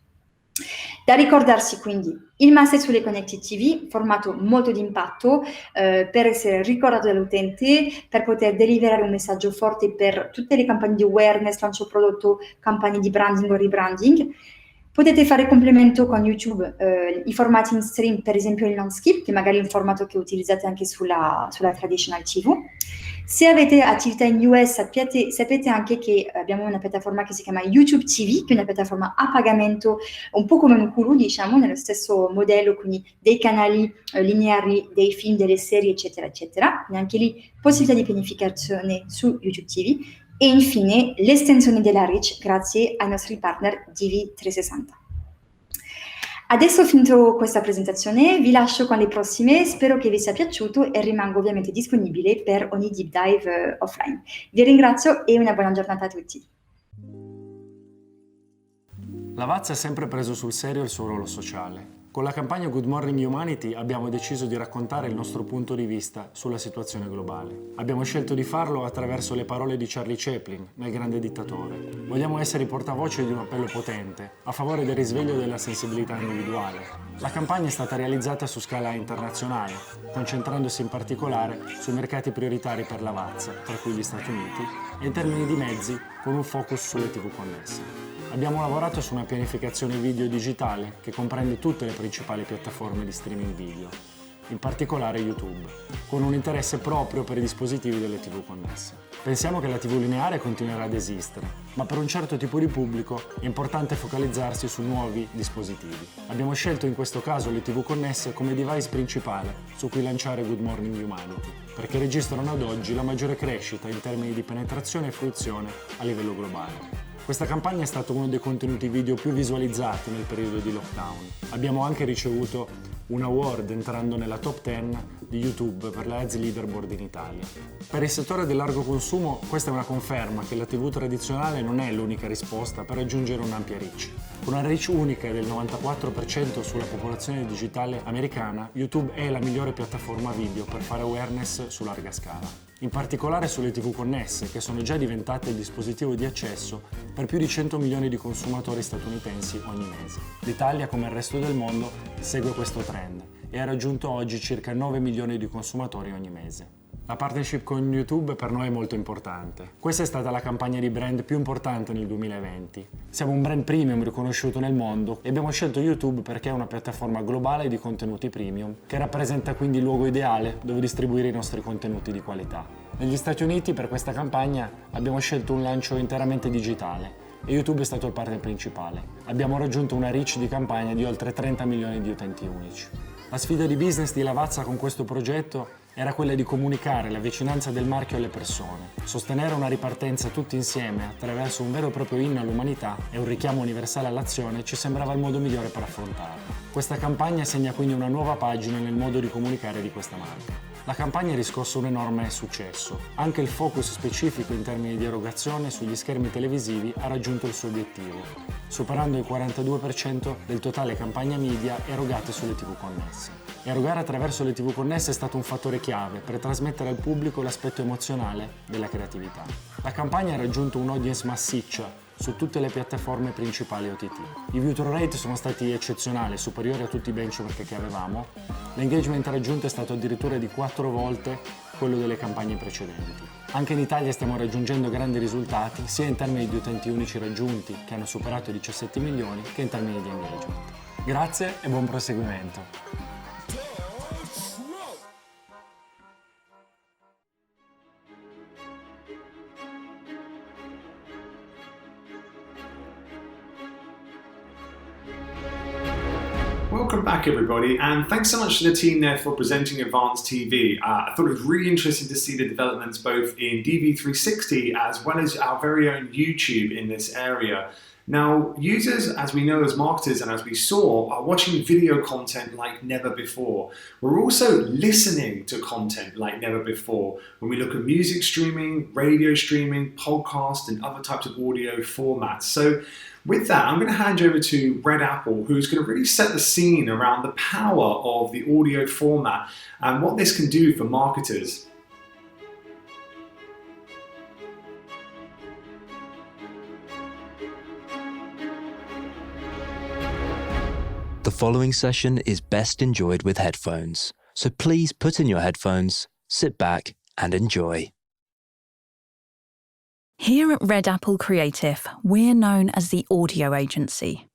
Da ricordarsi quindi il Masthead sulle Connected TV, formato molto di impatto per essere ricordato dall'utente, per poter deliberare un messaggio forte per tutte le campagne di awareness, lancio prodotto, campagne di branding o rebranding. Potete fare complemento con YouTube i formati in stream, per esempio il non-skip, che magari è un formato che utilizzate anche sulla traditional TV. Se avete attività in US, sapete anche che abbiamo una piattaforma che si chiama YouTube TV, che è una piattaforma a pagamento, un po' come un Hulu, diciamo, nello stesso modello, quindi dei canali lineari, dei film, delle serie, eccetera, eccetera. Quindi anche lì possibilità di pianificazione su YouTube TV. E infine l'estensione della reach grazie ai nostri partner DV360. Adesso ho finito questa presentazione, vi lascio con le prossime, spero che vi sia piaciuto e rimango ovviamente disponibile per ogni deep dive offline. Vi ringrazio e una buona giornata a tutti. La VIOOH ha sempre preso sul serio il suo ruolo sociale. Con la campagna Good Morning Humanity abbiamo deciso di raccontare il nostro punto di vista sulla situazione globale. Abbiamo scelto di farlo attraverso le parole di Charlie Chaplin nel Grande Dittatore. Vogliamo essere i portavoce di un appello potente a favore del risveglio della sensibilità individuale. La campagna è stata realizzata su scala internazionale, concentrandosi in particolare sui mercati prioritari per l'Avazza, tra cui gli Stati Uniti, e in termini di mezzi con un focus sulle TV connesse. Abbiamo lavorato su una pianificazione video digitale che comprende tutte le principali piattaforme di streaming video, in particolare YouTube, con un interesse proprio per i dispositivi delle TV connesse. Pensiamo che la TV lineare continuerà ad esistere, ma per un certo tipo di pubblico è importante focalizzarsi su nuovi dispositivi. Abbiamo scelto in questo caso le TV connesse come device principale su cui lanciare Good Morning Humanity, perché registrano ad oggi la maggiore crescita in termini di penetrazione e fruizione a livello globale. Questa campagna è stato uno dei contenuti video più visualizzati nel periodo di lockdown. Abbiamo anche ricevuto un award entrando nella top 10 di YouTube per la Ads Leaderboard in Italia. Per il settore del largo consumo questa è una conferma che la TV tradizionale non è l'unica risposta per raggiungere un'ampia reach. Con una reach unica del 94% sulla popolazione digitale americana, YouTube è la migliore piattaforma video per fare awareness su larga scala. In particolare sulle TV connesse, che sono già diventate il dispositivo di accesso per più di 100 milioni di consumatori statunitensi ogni mese. L'Italia, come il resto del mondo, segue questo trend e ha raggiunto oggi circa 9 milioni di consumatori ogni mese. La partnership con YouTube per noi è molto importante. Questa è stata la campagna di brand più importante nel 2020. Siamo un brand premium riconosciuto nel mondo e abbiamo scelto YouTube perché è una piattaforma globale di contenuti premium, che rappresenta quindi il luogo ideale dove distribuire i nostri contenuti di qualità. Negli Stati Uniti per questa campagna abbiamo scelto un lancio interamente digitale e YouTube è stato il partner principale. Abbiamo raggiunto una reach di campagna di oltre 30 milioni di utenti unici. La sfida di business di Lavazza con questo progetto era quella di comunicare la vicinanza del marchio alle persone. Sostenere una ripartenza tutti insieme attraverso un vero e proprio inno all'umanità e un richiamo universale all'azione ci sembrava il modo migliore per affrontarlo. Questa campagna segna quindi una nuova pagina nel modo di comunicare di questa marca. La campagna ha riscosso un enorme successo. Anche il focus specifico in termini di erogazione sugli schermi televisivi ha raggiunto il suo obiettivo, superando il 42% del totale campagna media erogate sulle TV connesse. Erogare attraverso le TV connesse è stato un fattore chiave per trasmettere al pubblico l'aspetto emozionale della creatività. La campagna ha raggiunto un'audience massiccia su tutte le piattaforme principali OTT. I view through rate sono stati eccezionali, superiori a tutti i benchmark che avevamo. L'engagement raggiunto è stato addirittura di 4 volte quello delle campagne precedenti. Anche in Italia stiamo raggiungendo grandi risultati, sia in termini di utenti unici raggiunti, che hanno superato i 17 milioni, che in termini di engagement. Grazie e buon proseguimento. Welcome back, everybody, and thanks so much to the team there for presenting Advanced TV. I thought it was really interesting to see the developments both in DV360 as well as our very own YouTube in this area. Now, users, as we know as marketers and as we saw, are watching video content like never before. We're also listening to content like never before when we look at music streaming, radio streaming, podcast, and other types of audio formats. So with that, I'm going to hand you over to Red Apple, who's going to really set the scene around the power of the audio format and what this can do for marketers. The following session is best enjoyed with headphones, so please put in your headphones, sit back and enjoy. Here at Red Apple Creative, we're known as the audio agency.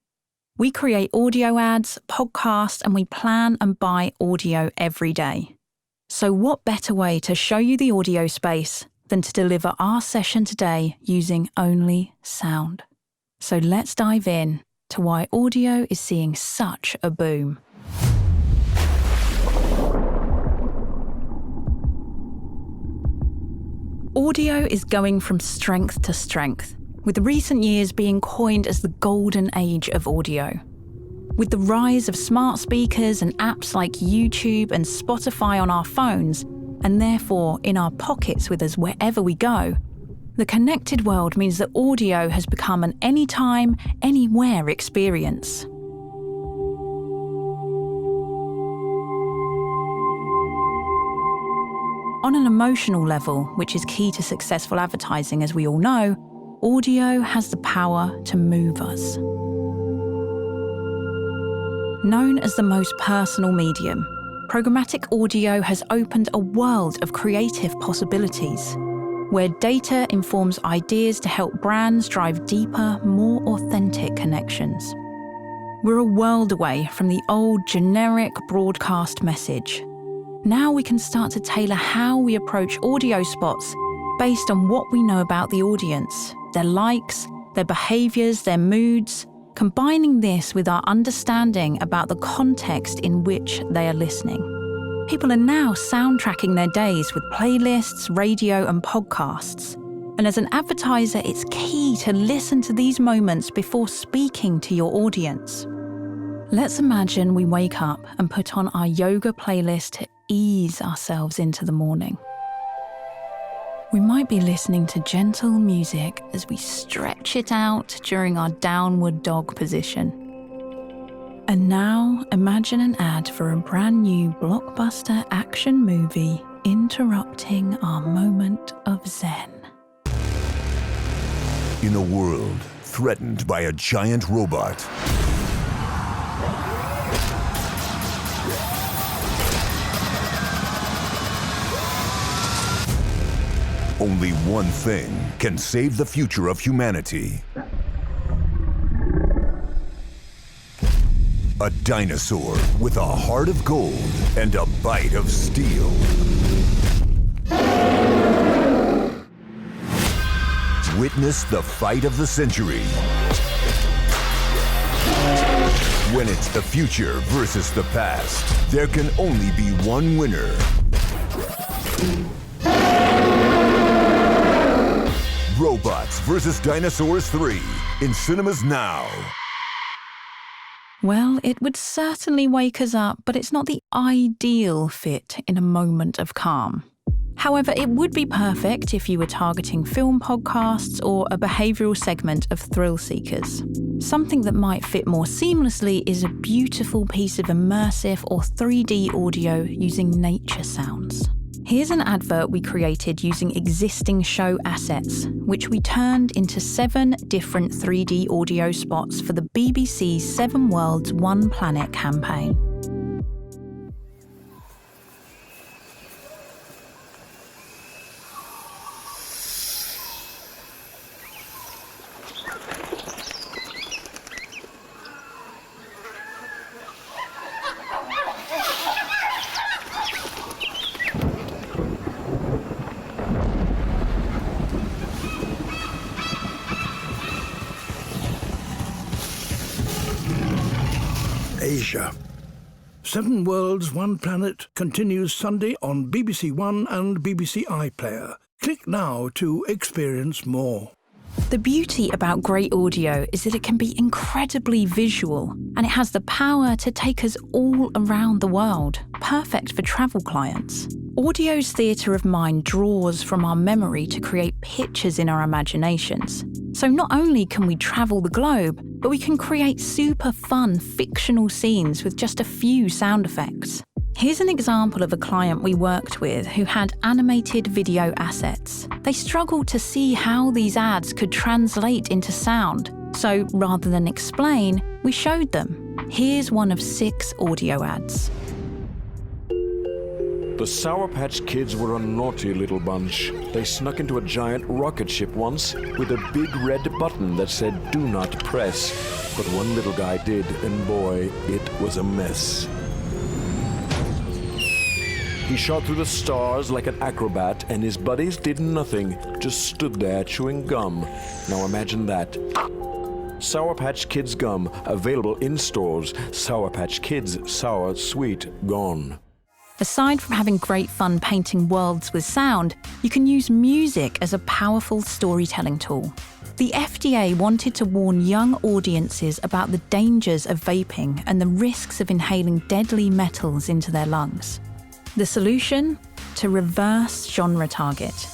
We create audio ads, podcasts, and we plan and buy audio every day. So what better way to show you the audio space than to deliver our session today using only sound? So let's dive in to why audio is seeing such a boom. Audio is going from strength to strength, with recent years being coined as the golden age of audio. With the rise of smart speakers and apps like YouTube and Spotify on our phones, and therefore in our pockets with us wherever we go, the connected world means that audio has become an anytime, anywhere experience. On an emotional level, which is key to successful advertising as we all know, audio has the power to move us. Known as the most personal medium, programmatic audio has opened a world of creative possibilities, where data informs ideas to help brands drive deeper, more authentic connections. We're a world away from the old generic broadcast message. Now we can start to tailor how we approach audio spots based on what we know about the audience, their likes, their behaviours, their moods, combining this with our understanding about the context in which they are listening. People are now soundtracking their days with playlists, radio and podcasts. And as an advertiser, it's key to listen to these moments before speaking to your audience. Let's imagine we wake up and put on our yoga playlist to ease ourselves into the morning. We might be listening to gentle music as we stretch it out during our downward dog position. And now imagine an ad for a brand new blockbuster action movie interrupting our moment of zen. In a world threatened by a giant robot, only one thing can save the future of humanity. A dinosaur with a heart of gold and a bite of steel. Witness the fight of the century. When it's the future versus the past, there can only be one winner. Robots vs. Dinosaurs 3 in cinemas now. Well, it would certainly wake us up, but it's not the ideal fit in a moment of calm. However, it would be perfect if you were targeting film podcasts or a behavioural segment of thrill seekers. Something that might fit more seamlessly is a beautiful piece of immersive or 3D audio using nature sounds. Here's an advert we created using existing show assets, which we turned into 7 different 3D audio spots for the BBC's 7 Worlds, 1 Planet campaign. Asia. 7 Worlds, 1 Planet continues Sunday on BBC One and BBC iPlayer. Click now to experience more. The beauty about great audio is that it can be incredibly visual, and it has the power to take us all around the world, perfect for travel clients. Audio's theatre of mind draws from our memory to create pictures in our imaginations. So not only can we travel the globe, but we can create super fun fictional scenes with just a few sound effects. Here's an example of a client we worked with who had animated video assets. They struggled to see how these ads could translate into sound. So rather than explain, we showed them. Here's one of 6 audio ads. The Sour Patch Kids were a naughty little bunch. They snuck into a giant rocket ship once with a big red button that said, "Do not press." But one little guy did, and boy, it was a mess. He shot through the stars like an acrobat, and his buddies did nothing, just stood there chewing gum. Now imagine that. Sour Patch Kids gum, available in stores. Sour Patch Kids, sour, sweet, gone. Aside from having great fun painting worlds with sound, you can use music as a powerful storytelling tool. The FDA wanted to warn young audiences about the dangers of vaping and the risks of inhaling deadly metals into their lungs. The solution? To reverse genre target.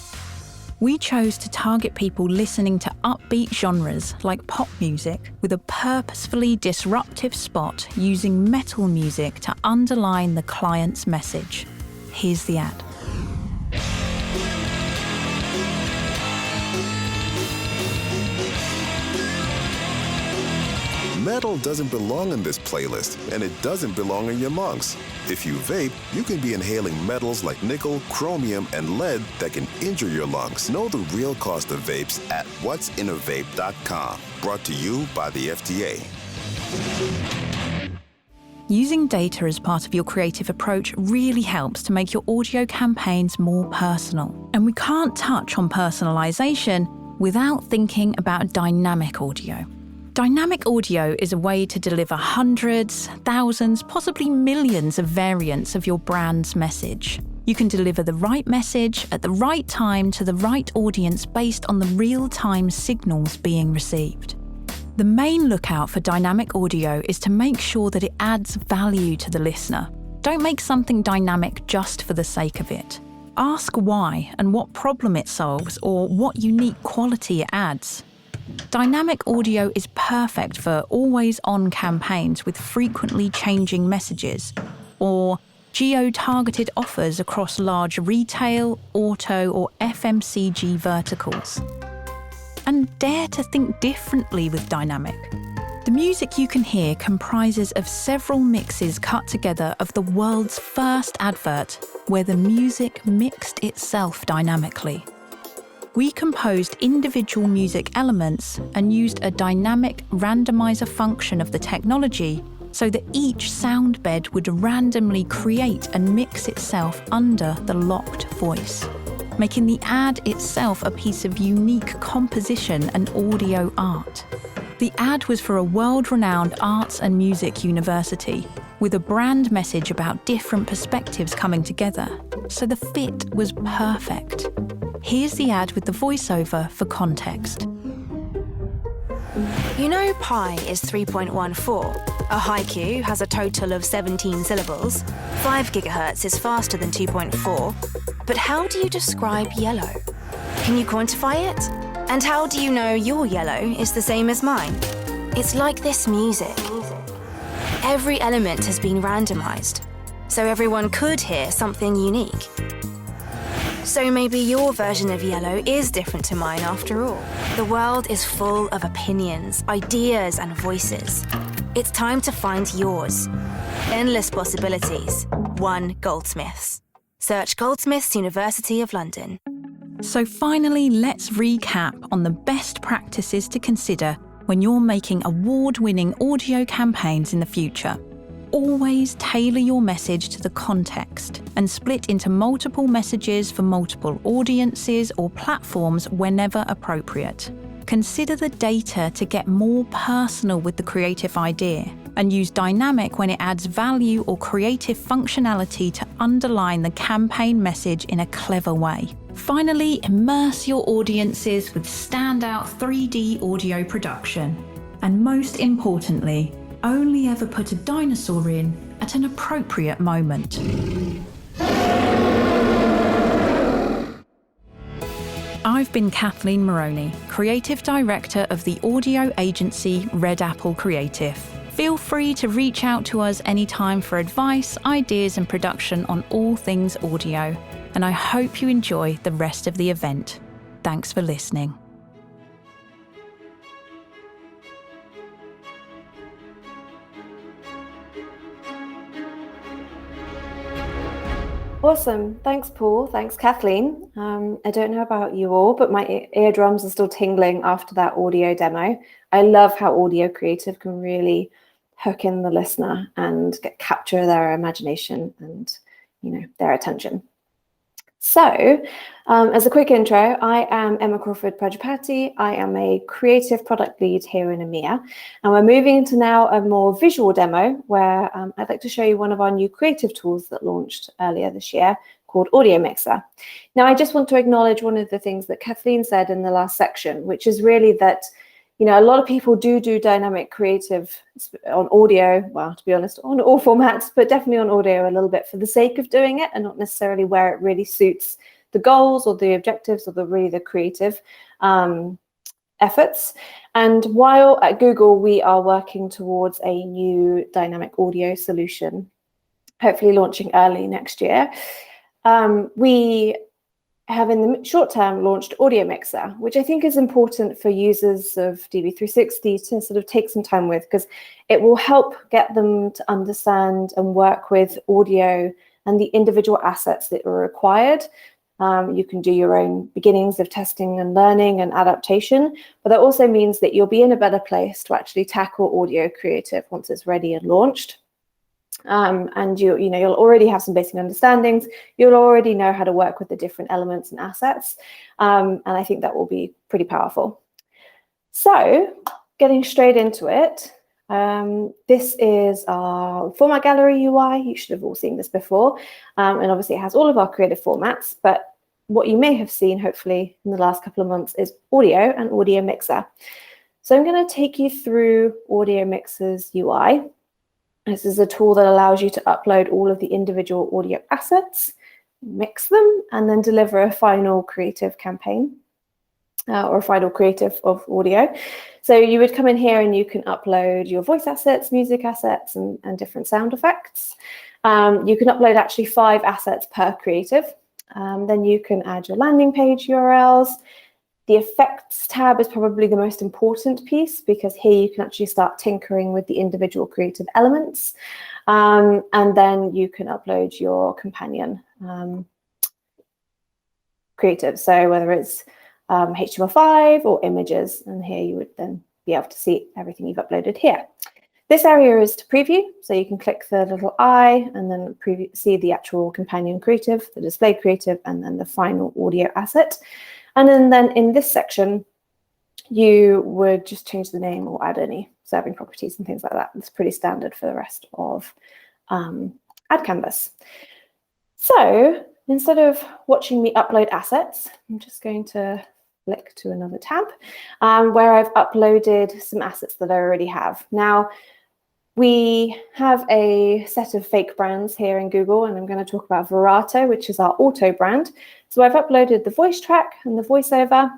We chose to target people listening to upbeat genres like pop music with a purposefully disruptive spot using metal music to underline the client's message. Here's the ad. Metal doesn't belong in this playlist, and it doesn't belong in your lungs. If you vape, you can be inhaling metals like nickel, chromium, and lead that can injure your lungs. Know the real cost of vapes at what'sinavape.com. Brought to you by the FDA. Using data as part of your creative approach really helps to make your audio campaigns more personal. And we can't touch on personalization without thinking about dynamic audio. Dynamic audio is a way to deliver hundreds, thousands, possibly millions of variants of your brand's message. You can deliver the right message at the right time to the right audience based on the real-time signals being received. The main lookout for dynamic audio is to make sure that it adds value to the listener. Don't make something dynamic just for the sake of it. Ask why and what problem it solves or what unique quality it adds. Dynamic audio is perfect for always-on campaigns with frequently changing messages, or geo-targeted offers across large retail, auto, or FMCG verticals. And dare to think differently with dynamic. The music you can hear comprises of several mixes cut together of the world's first advert where the music mixed itself dynamically. We composed individual music elements and used a dynamic randomizer function of the technology so that each sound bed would randomly create and mix itself under the locked voice, making the ad itself a piece of unique composition and audio art. The ad was for a world-renowned arts and music university, with a brand message about different perspectives coming together, so the fit was perfect. Here's the ad with the voiceover for context. You know pi is 3.14. A haiku has a total of 17 syllables. 5 gigahertz is faster than 2.4. But how do you describe yellow? Can you quantify it? And how do you know your yellow is the same as mine? It's like this music. Every element has been randomized, so everyone could hear something unique. So maybe your version of yellow is different to mine after all. The world is full of opinions, ideas, and voices. It's time to find yours. Endless possibilities. One Goldsmiths. Search Goldsmiths, University of London. So finally, let's recap on the best practices to consider when you're making award-winning audio campaigns in the future. Always tailor your message to the context and split into multiple messages for multiple audiences or platforms whenever appropriate. Consider the data to get more personal with the creative idea and use dynamic when it adds value or creative functionality to underline the campaign message in a clever way. Finally, immerse your audiences with standout 3D audio production. And most importantly, only ever put a dinosaur in at an appropriate moment. I've been Kathleen Moroney, Creative Director of the audio agency Red Apple Creative. Feel free to reach out to us anytime for advice, ideas and production on all things audio. And I hope you enjoy the rest of the event. Thanks for listening. Awesome. Thanks, Paul. Thanks, Kathleen. I don't know about you all, but my eardrums are still tingling after that audio demo. I love how audio creative can really hook in the listener and capture their imagination and, their attention. So, as a quick intro, I am Emma Crawford Prajapati. I am a creative product lead here in EMEA, and we're moving into now a more visual demo where I'd like to show you one of our new creative tools that launched earlier this year called Audio Mixer. Now, I just want to acknowledge one of the things that Kathleen said in the last section, which is really that a lot of people do dynamic creative on audio, well, to be honest, on all formats, but definitely on audio a little bit for the sake of doing it and not necessarily where it really suits the goals or the objectives or the creative efforts. And while at Google, we are working towards a new dynamic audio solution, hopefully launching early next year, we have in the short term launched Audio Mixer, which I think is important for users of DV360 to sort of take some time with, because it will help get them to understand and work with audio and the individual assets that are required. You can do your own beginnings of testing and learning and adaptation, but that also means that you'll be in a better place to actually tackle audio creative once it's ready and launched. And you'll already have some basic understandings. You'll already know how to work with the different elements and assets. And I think that will be pretty powerful. So getting straight into it, this is our format gallery UI. You should have all seen this before. And obviously it has all of our creative formats, but what you may have seen, hopefully, in the last couple of months is audio and Audio Mixer. So I'm going to take you through Audio Mixer's UI. This is a tool that allows you to upload all of the individual audio assets, mix them, and then deliver a final creative campaign or a final creative of audio. So you would come in here and you can upload your voice assets, music assets, and different sound effects. You can upload actually 5 assets per creative. Then you can add your landing page URLs. The effects tab is probably the most important piece, because here you can actually start tinkering with the individual creative elements. And then you can upload your companion creative. So whether it's HTML5 or images, and here you would then be able to see everything you've uploaded here. This area is to preview, so you can click the little eye and then see the actual companion creative, the display creative, and then the final audio asset. And then in this section, you would just change the name or add any serving properties and things like that. It's pretty standard for the rest of Ad Canvas. So instead of watching me upload assets, I'm just going to flick to another tab where I've uploaded some assets that I already have. Now, we have a set of fake brands here in Google, and I'm going to talk about Vibrato, which is our auto brand. So I've uploaded the voice track and the voiceover,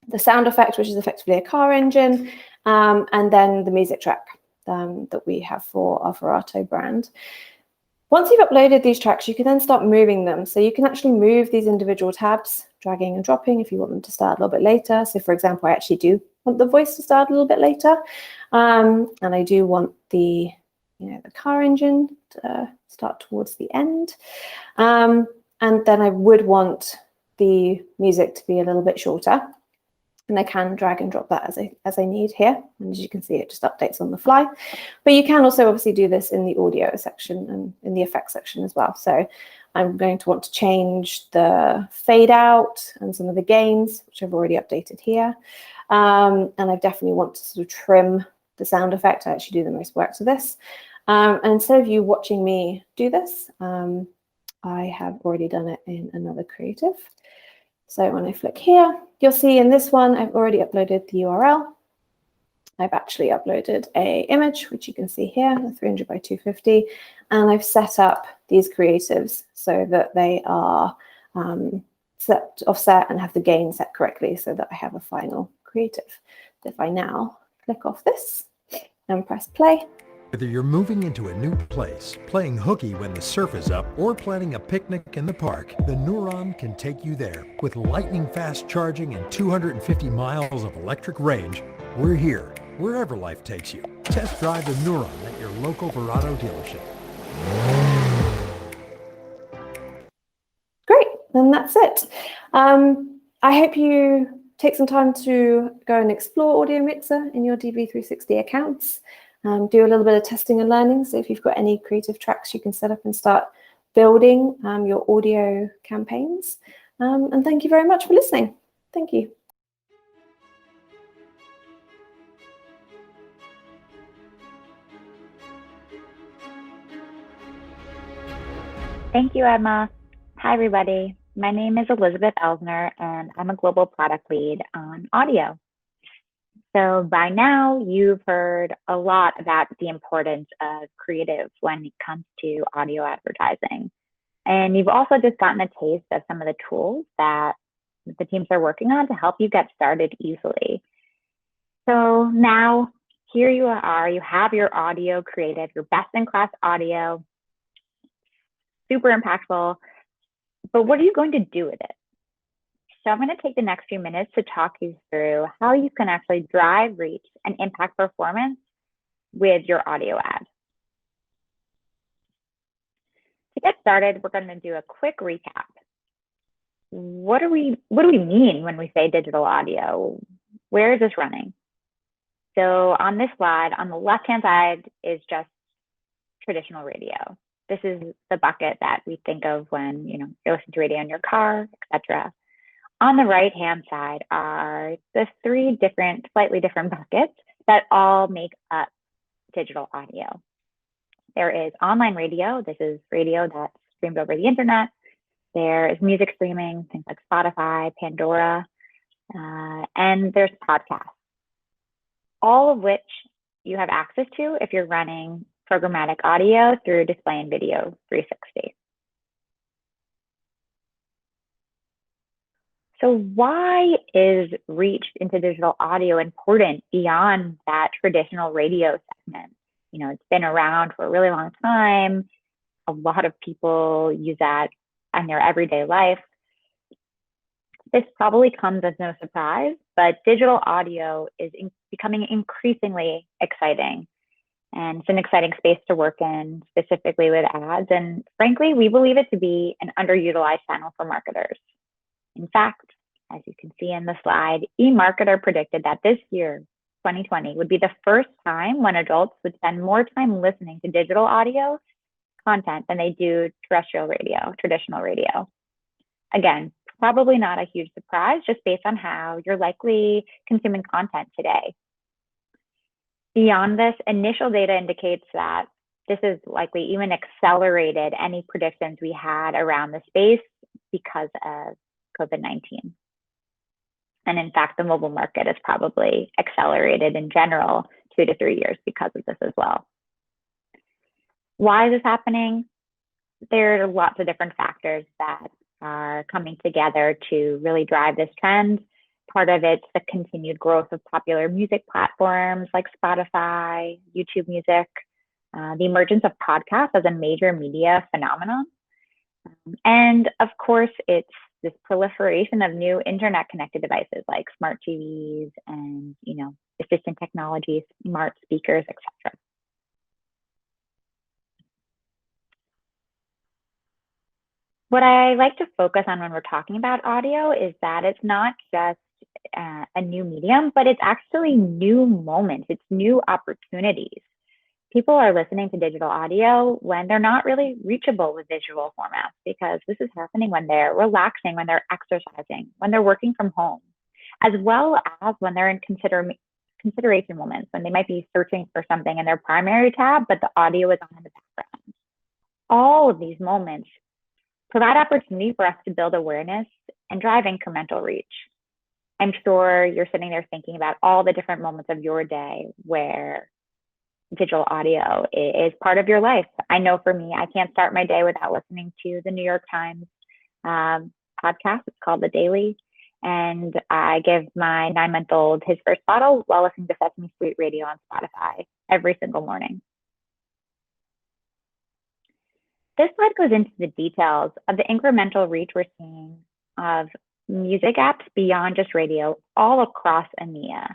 the sound effect, which is effectively a car engine, and then the music track that we have for our Vibrato brand. Once you've uploaded these tracks, you can then start moving them. So you can actually move these individual tabs, dragging and dropping if you want them to start a little bit later. So for example, I actually do want the voice to start a little bit later. And I do want the car engine to start towards the end. And then I would want the music to be a little bit shorter. And I can drag and drop that as I need here. And as you can see, it just updates on the fly. But you can also obviously do this in the audio section and in the effects section as well. So I'm going to want to change the fade out and some of the gains, which I've already updated here. And I definitely want to sort of trim the sound effect. I actually do the most work to this. And instead of you watching me do this, I have already done it in another creative. So when I flick here, you'll see in this one, I've already uploaded the URL. I've actually uploaded an image, which you can see here, 300 by 250. And I've set up these creatives so that they are offset and have the gain set correctly so that I have a final creative. If I now click off this and press play. Whether you're moving into a new place, playing hooky when the surf is up, or planning a picnic in the park, the Neuron can take you there. With lightning fast charging and 250 miles of electric range, we're here, wherever life takes you. Test drive the Neuron at your local Vibrato dealership. Great, then that's it. I hope you take some time to go and explore Audio Mixer in your DV360 accounts. Do a little bit of testing and learning. So if you've got any creative tracks, you can set up and start building your audio campaigns. And thank you very much for listening. Thank you. Thank you, Emma. Hi, everybody. My name is Elizabeth Elsner, and I'm a global product lead on audio. So by now, you've heard a lot about the importance of creative when it comes to audio advertising. And you've also just gotten a taste of some of the tools that the teams are working on to help you get started easily. So now, here you are, you have your audio creative, your best-in-class audio, super impactful, but what are you going to do with it? So I'm going to take the next few minutes to talk you through how you can actually drive reach and impact performance with your audio ad. To get started, we're going to do a quick recap. What do we mean when we say digital audio? Where is this running? So on this slide, on the left-hand side is just traditional radio. This is the bucket that we think of when you listen to radio in your car, etc. On the right-hand side are the three slightly different buckets that all make up digital audio. There is online radio. This is radio that's streamed over the internet. There is music streaming, things like Spotify, Pandora, and there's podcasts, all of which you have access to if you're running programmatic audio through Display and Video 360. So why is reach into digital audio important beyond that traditional radio segment? It's been around for a really long time. A lot of people use that in their everyday life. This probably comes as no surprise, but digital audio is becoming increasingly exciting. And it's an exciting space to work in, specifically with ads. And frankly, we believe it to be an underutilized channel for marketers. In fact, as you can see in the slide, eMarketer predicted that this year, 2020, would be the first time when adults would spend more time listening to digital audio content than they do terrestrial radio, traditional radio. Again, probably not a huge surprise, just based on how you're likely consuming content today. Beyond this, initial data indicates that this is likely even accelerated any predictions we had around the space because of COVID-19. And in fact, the mobile market is probably accelerated in general 2 to 3 years because of this as well. Why is this happening? There are lots of different factors that are coming together to really drive this trend. Part of it's the continued growth of popular music platforms like Spotify, YouTube Music, the emergence of podcasts as a major media phenomenon. And of course, it's this proliferation of new internet connected devices like smart TVs and, assistant technologies, smart speakers, etc. What I like to focus on when we're talking about audio is that it's not just a new medium, but it's actually new moments, it's new opportunities. People are listening to digital audio when they're not really reachable with visual formats, because this is happening when they're relaxing, when they're exercising, when they're working from home, as well as when they're in consideration moments, when they might be searching for something in their primary tab, but the audio is on in the background. All of these moments provide opportunity for us to build awareness and drive incremental reach. I'm sure you're sitting there thinking about all the different moments of your day where digital audio is part of your life. I know for me, I can't start my day without listening to the New York Times podcast. It's called The Daily. And I give my 9-month-old his first bottle while listening to Sesame Street Radio on Spotify every single morning. This slide goes into the details of the incremental reach we're seeing of music apps beyond just radio all across EMEA.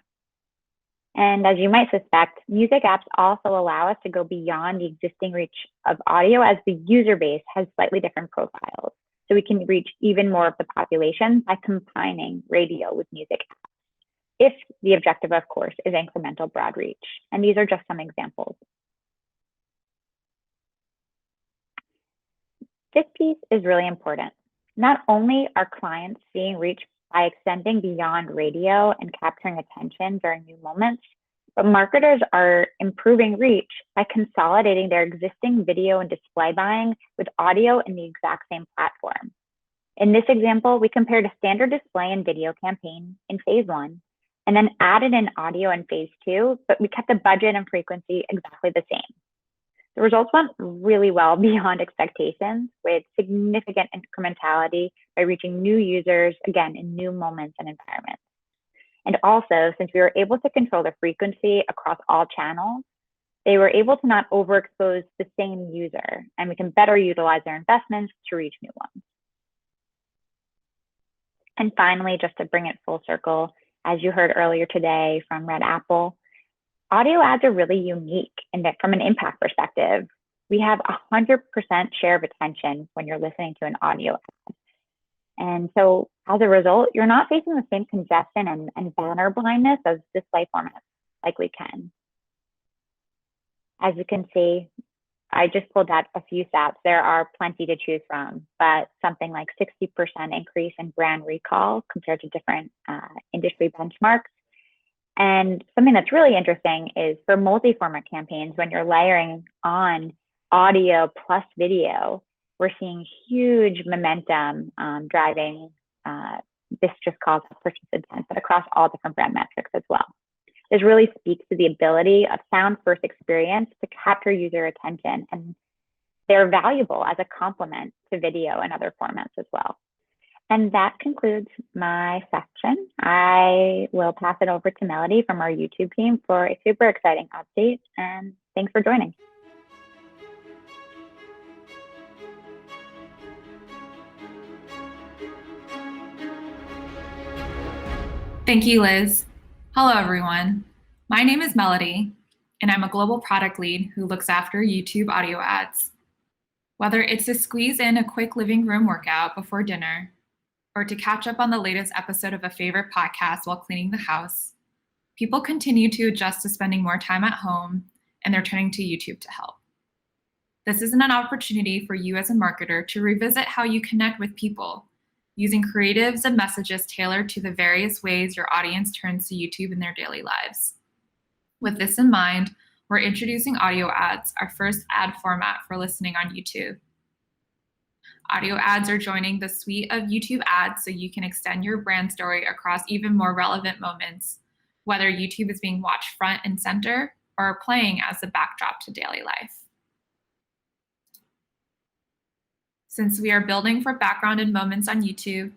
And as you might suspect, music apps also allow us to go beyond the existing reach of audio, as the user base has slightly different profiles. So we can reach even more of the population by combining radio with music apps, if the objective, of course, is incremental broad reach. And these are just some examples. This piece is really important. Not only are clients seeing reach by extending beyond radio and capturing attention during new moments, but marketers are improving reach by consolidating their existing video and display buying with audio in the exact same platform. In this example, we compared a standard display and video campaign in phase 1 and then added in audio in phase 2, but we kept the budget and frequency exactly the same. The results went really well beyond expectations, with significant incrementality by reaching new users, again, in new moments and environments. And also, since we were able to control the frequency across all channels, they were able to not overexpose the same user, and we can better utilize their investments to reach new ones. And finally, just to bring it full circle, as you heard earlier today from Red Apple, audio ads are really unique in that from an impact perspective, we have 100% share of attention when you're listening to an audio ad. And so as a result, you're not facing the same congestion and banner blindness as display formats likely can. As you can see, I just pulled out a few stats. There are plenty to choose from, but something like 60% increase in brand recall compared to different industry benchmarks. And something that's really interesting is for multi-format campaigns, when you're layering on audio plus video, we're seeing huge momentum driving this just calls for purchase intent, but across all different brand metrics as well. This really speaks to the ability of sound first experience to capture user attention, and they're valuable as a complement to video and other formats as well. And that concludes my section. I will pass it over to Melodie from our YouTube team for a super exciting update, and thanks for joining. Thank you, Liz. Hello, everyone. My name is Melodie, and I'm a global product lead who looks after YouTube audio ads. Whether it's to squeeze in a quick living room workout before dinner, or to catch up on the latest episode of a favorite podcast while cleaning the house, people continue to adjust to spending more time at home, and they're turning to YouTube to help. This is an opportunity for you as a marketer to revisit how you connect with people, using creatives and messages tailored to the various ways your audience turns to YouTube in their daily lives. With this in mind, we're introducing audio ads, our first ad format for listening on YouTube. Audio ads are joining the suite of YouTube ads so you can extend your brand story across even more relevant moments, whether YouTube is being watched front and center or playing as the backdrop to daily life. Since we are building for background and moments on YouTube,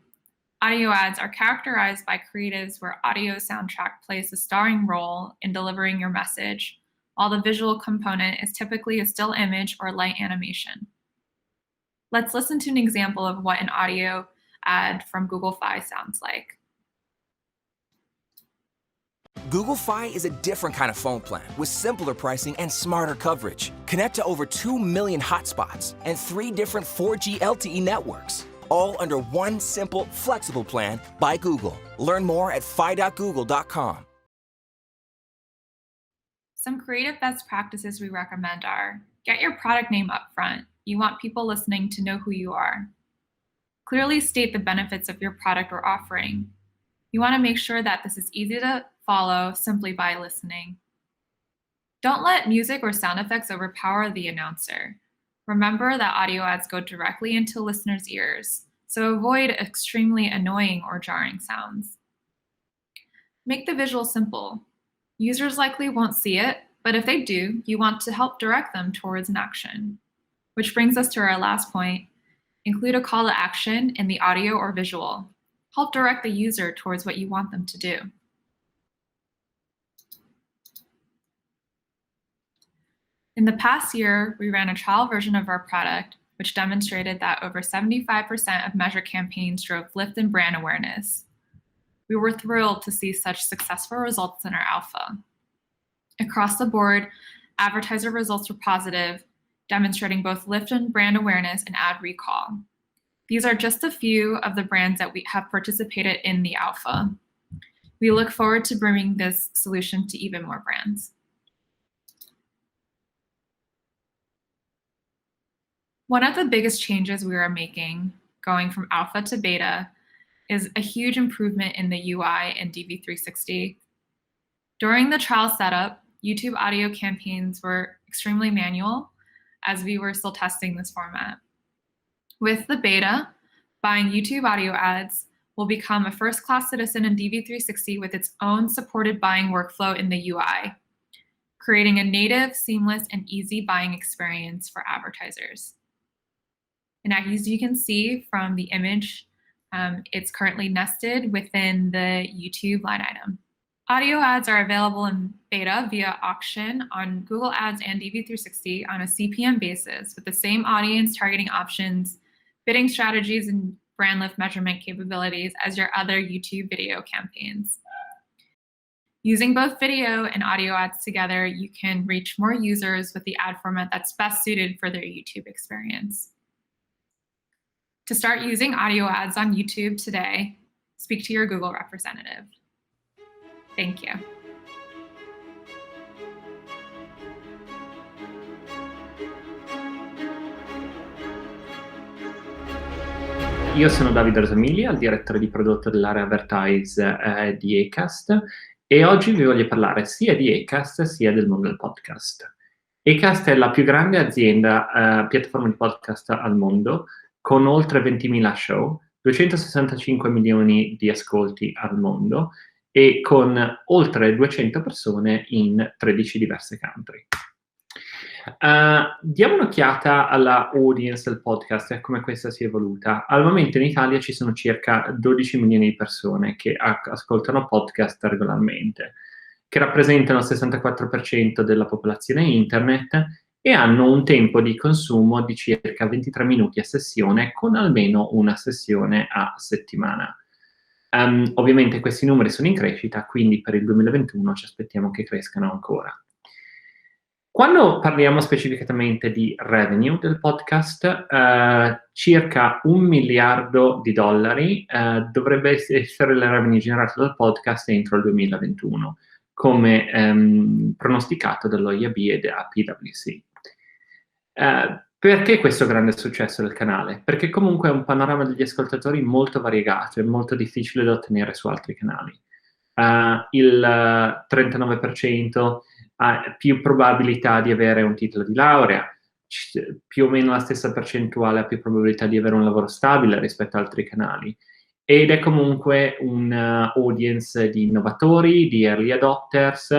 audio ads are characterized by creatives where audio soundtrack plays a starring role in delivering your message, while the visual component is typically a still image or light animation. Let's listen to an example of what an audio ad from Google Fi sounds like. Google Fi is a different kind of phone plan with simpler pricing and smarter coverage. Connect to over 2 million hotspots and 3 different 4G LTE networks, all under one simple, flexible plan by Google. Learn more at fi.google.com. Some creative best practices we recommend are: get your product name up front. You want people listening to know who you are. Clearly state the benefits of your product or offering. You want to make sure that this is easy to follow simply by listening. Don't let music or sound effects overpower the announcer. Remember that audio ads go directly into listeners' ears, so avoid extremely annoying or jarring sounds. Make the visual simple. Users likely won't see it, but if they do, you want to help direct them towards an action. Which brings us to our last point. Include a call to action in the audio or visual. Help direct the user towards what you want them to do. In the past year, we ran a trial version of our product, which demonstrated that over 75% of measured campaigns drove lift in brand awareness. We were thrilled to see such successful results in our alpha. Across the board, advertiser results were positive, demonstrating both lift in brand awareness and ad recall. These are just a few of the brands that we have participated in the alpha. We look forward to bringing this solution to even more brands. One of the biggest changes we are making, going from alpha to beta, is a huge improvement in the UI in DV360. During the trial setup, YouTube audio campaigns were extremely manual, as we were still testing this format. With the beta, buying YouTube audio ads will become a first-class citizen in DV360 with its own supported buying workflow in the UI, creating a native, seamless, and easy buying experience for advertisers. And as you can see from the image, it's currently nested within the YouTube line item. Audio ads are available in beta via auction on Google Ads and DV360 on a CPM basis with the same audience targeting options, bidding strategies, and brand lift measurement capabilities as your other YouTube video campaigns. Using both video and audio ads together, you can reach more users with the ad format that's best suited for their YouTube experience. To start using audio ads on YouTube today, speak to your Google representative. Thank you. Io sono Davide Rosamilia, il direttore di prodotto dell'area Advertise di Acast, e oggi vi voglio parlare sia di Acast sia del mondo del podcast. Acast è la più grande azienda, piattaforma di podcast al mondo, con oltre 20.000 show, 265 milioni di ascolti al mondo e con oltre 200 persone in 13 diverse country. Diamo un'occhiata alla audience del podcast e come questa si è evoluta. Al momento in Italia ci sono circa 12 milioni di persone che ascoltano podcast regolarmente, che rappresentano il 64% della popolazione internet e hanno un tempo di consumo di circa 23 minuti a sessione, con almeno una sessione a settimana. Ovviamente questi numeri sono in crescita, quindi per il 2021 ci aspettiamo che crescano ancora. Quando parliamo specificatamente di revenue del podcast, circa $1 miliardo dovrebbe essere il revenue generato dal podcast entro il 2021, come pronosticato dallo IAB e da PwC. Perché questo grande successo del canale? Perché comunque è un panorama degli ascoltatori molto variegato e molto difficile da ottenere su altri canali. Il 39% ha più probabilità di avere un titolo di laurea, più o meno la stessa percentuale ha più probabilità di avere un lavoro stabile rispetto ad altri canali, ed è comunque un audience di innovatori, di early adopters,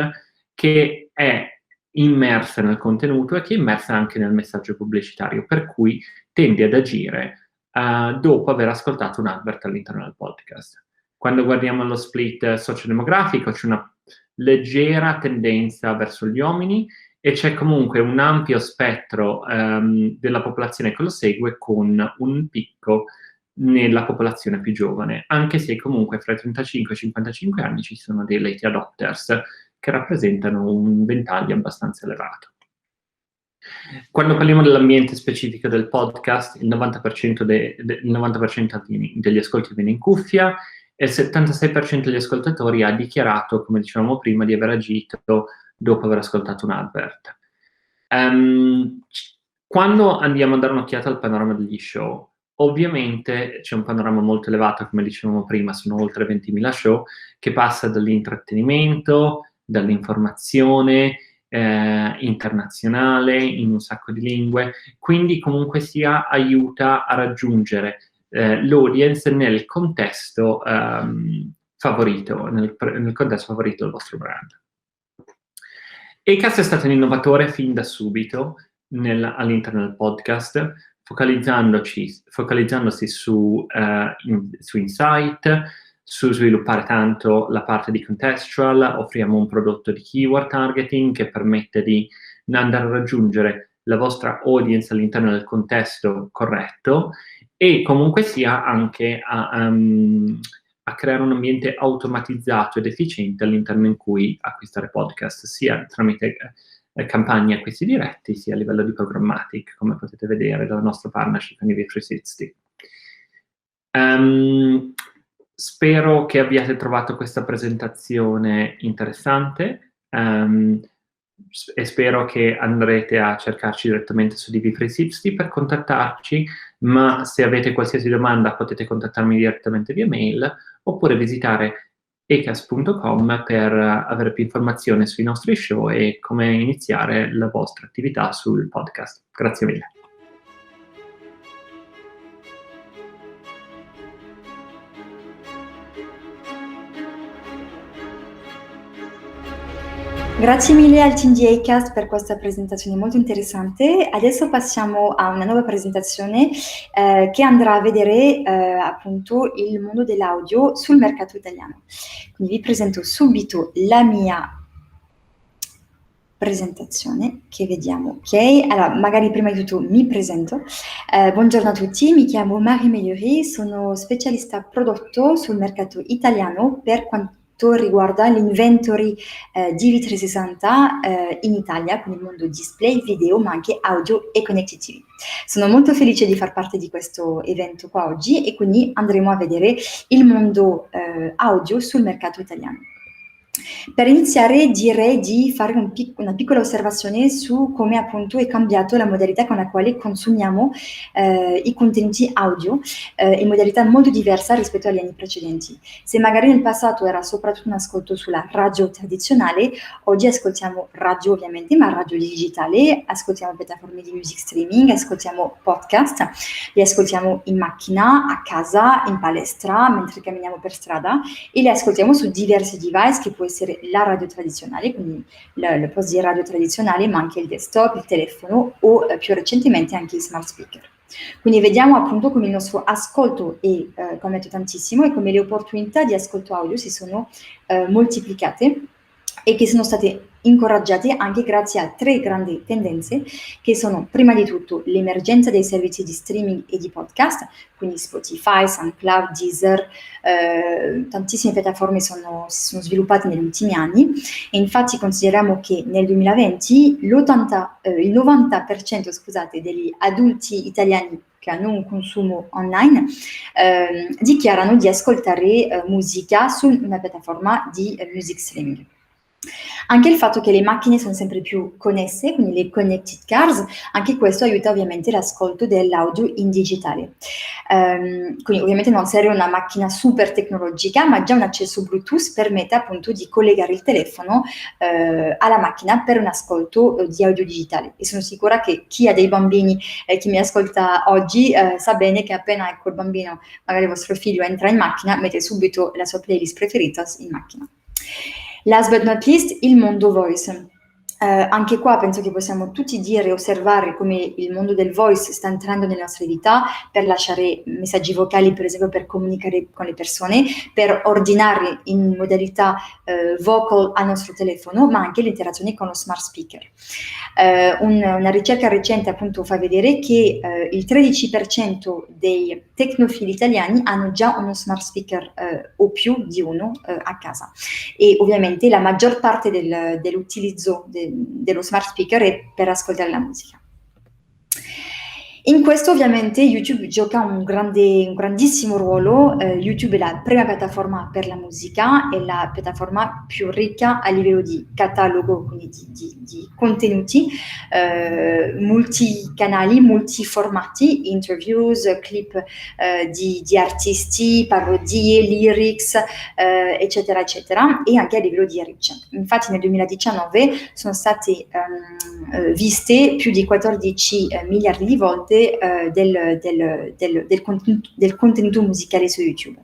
che è immersa nel contenuto e che è immersa anche nel messaggio pubblicitario, per cui tende ad agire dopo aver ascoltato un advert all'interno del podcast. Quando guardiamo lo split sociodemografico c'è una leggera tendenza verso gli uomini e c'è comunque un ampio spettro della popolazione che lo segue, con un picco nella popolazione più giovane, anche se comunque fra i 35 e i 55 anni ci sono dei late adopters che rappresentano un ventaglio abbastanza elevato. Quando parliamo dell'ambiente specifico del podcast, il 90% degli ascolti viene in cuffia e il 76% degli ascoltatori ha dichiarato, come dicevamo prima, di aver agito dopo aver ascoltato un advert. Quando andiamo a dare un'occhiata al panorama degli show, ovviamente c'è un panorama molto elevato, come dicevamo prima, sono oltre 20.000 show, che passa dall'intrattenimento, dall'informazione internazionale, in un sacco di lingue, quindi comunque sia aiuta a raggiungere l'audience nel contesto favorito, nel contesto favorito del vostro brand. Acast è stato un innovatore fin da subito all'interno del podcast, focalizzandosi su insight, su sviluppare tanto la parte di contextual. Offriamo un prodotto di keyword targeting che permette di andare a raggiungere la vostra audience all'interno del contesto corretto e comunque sia anche a creare un ambiente automatizzato ed efficiente all'interno in cui acquistare podcast, sia tramite campagne acquisti diretti, sia a livello di programmatic, come potete vedere dalla nostra partnership con i VIOOH 360. Spero che abbiate trovato questa presentazione interessante e spero che andrete a cercarci direttamente su VIOOH 360 per contattarci, ma se avete qualsiasi domanda potete contattarmi direttamente via mail oppure visitare acast.com per avere più informazioni sui nostri show e come iniziare la vostra attività sul podcast. Grazie mille. Grazie mille al team di Acast per questa presentazione molto interessante. Adesso passiamo a una nuova presentazione che andrà a vedere appunto il mondo dell'audio sul mercato italiano. Quindi vi presento subito la mia presentazione che vediamo. Ok, allora magari prima di tutto mi presento. Buongiorno a tutti, mi chiamo Meyerie, sono specialista prodotto sul mercato italiano per quanto riguarda l'inventory DV360 in Italia, con il mondo display, video, ma anche audio e connected TV. Sono molto felice di far parte di questo evento qua oggi e quindi andremo a vedere il mondo audio sul mercato italiano. Per iniziare direi di fare una piccola osservazione su come appunto è cambiato la modalità con la quale consumiamo i contenuti audio in modalità molto diversa rispetto agli anni precedenti. Se magari nel passato era soprattutto un ascolto sulla radio tradizionale, oggi ascoltiamo radio ovviamente, ma radio digitale, ascoltiamo piattaforme di music streaming, ascoltiamo podcast, li ascoltiamo in macchina, a casa, in palestra, mentre camminiamo per strada e li ascoltiamo su diversi device che può essere la radio tradizionale, quindi il post di radio tradizionale, ma anche il desktop, il telefono o più recentemente anche i smart speaker. Quindi vediamo appunto come il nostro ascolto è cambiato tantissimo e come le opportunità di ascolto audio si sono moltiplicate e che sono state incoraggiate anche grazie a 3 grandi tendenze che sono prima di tutto l'emergenza dei servizi di streaming e di podcast, quindi Spotify, SoundCloud, Deezer, tantissime piattaforme si sono sviluppate negli ultimi anni e infatti consideriamo che nel 2020 il 90% degli adulti italiani che hanno un consumo online dichiarano di ascoltare musica su una piattaforma di music streaming. Anche il fatto che le macchine sono sempre più connesse, quindi le connected cars, anche questo aiuta ovviamente l'ascolto dell'audio in digitale. Quindi ovviamente non serve una macchina super tecnologica, ma già un accesso Bluetooth permette appunto di collegare il telefono alla macchina per un ascolto di audio digitale. E sono sicura che chi ha dei bambini chi mi ascolta oggi sa bene che appena ecco il bambino, magari il vostro figlio entra in macchina, mette subito la sua playlist preferita in macchina. Last but not least, il mondo voice. Anche qua penso che possiamo tutti dire e osservare come il mondo del voice sta entrando nelle nostre vite per lasciare messaggi vocali, per esempio per comunicare con le persone, per ordinare in modalità vocal al nostro telefono, ma anche l'interazione con lo smart speaker. Una ricerca recente appunto fa vedere che il 13% dei tecnofili italiani hanno già uno smart speaker o più di uno a casa e ovviamente la maggior parte dell'utilizzo dello smart speaker è per ascoltare la musica. In questo ovviamente YouTube gioca un grandissimo ruolo. YouTube è la prima piattaforma per la musica, è la piattaforma più ricca a livello di catalogo, quindi di contenuti, multicanali, multiformati, interviews, clip di artisti, parodie, lyrics, eccetera, eccetera, e anche a livello di reach. Infatti nel 2019 sono state viste più di 14 miliardi di volte del contenuto musicale su YouTube.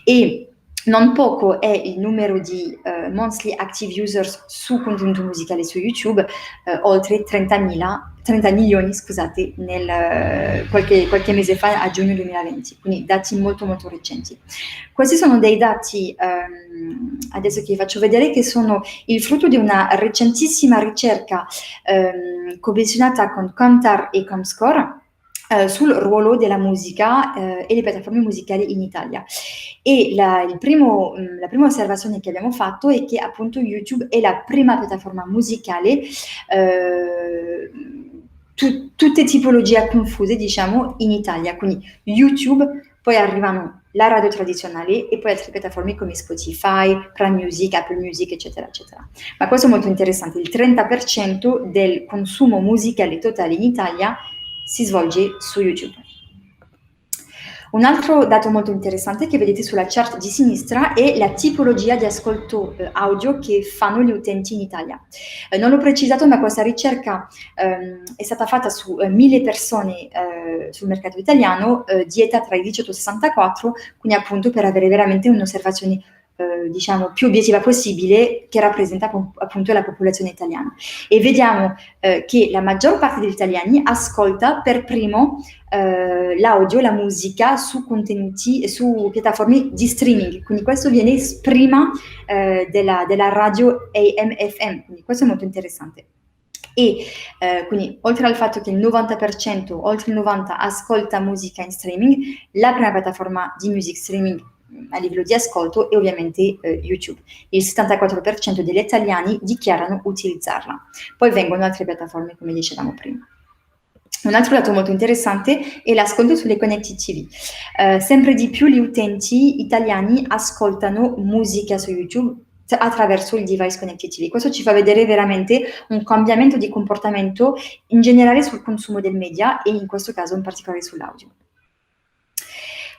E non poco è il numero di monthly active users su contenuto musicale su YouTube, oltre 30 milioni, scusate, qualche mese fa, a giugno 2020, quindi dati molto molto recenti. Questi sono dei dati, adesso che vi faccio vedere, che sono il frutto di una recentissima ricerca commissionata con Kantar e Comscore, sul ruolo della musica e le piattaforme musicali in Italia. E la prima osservazione che abbiamo fatto è che appunto YouTube è la prima piattaforma musicale, tutte tipologie confuse, diciamo, in Italia. Quindi YouTube, poi arrivano la radio tradizionale e poi altre piattaforme come Spotify, Prime Music, Apple Music, eccetera, eccetera. Ma questo è molto interessante, il 30% del consumo musicale totale in Italia si svolge su YouTube. Un altro dato molto interessante che vedete sulla chart di sinistra è la tipologia di ascolto audio che fanno gli utenti in Italia. Non l'ho precisato, ma questa ricerca è stata fatta su 1000 persone sul mercato italiano di età tra i 18 e i 64, quindi appunto per avere veramente un'osservazione diciamo più obiettiva possibile, che rappresenta appunto la popolazione italiana. E vediamo che la maggior parte degli italiani ascolta per primo l'audio, la musica su contenuti, su piattaforme di streaming, quindi questo viene prima della radio AM/FM, quindi questo è molto interessante. E quindi oltre al fatto che il 90%, oltre il 90% ascolta musica in streaming, la prima piattaforma di music streaming a livello di ascolto è ovviamente YouTube. Il 74% degli italiani dichiarano utilizzarla. Poi vengono altre piattaforme, come dicevamo prima. Un altro dato molto interessante è l'ascolto sulle connected TV. Sempre di più gli utenti italiani ascoltano musica su YouTube attraverso il device connected TV. Questo ci fa vedere veramente un cambiamento di comportamento in generale sul consumo del media e in questo caso in particolare sull'audio.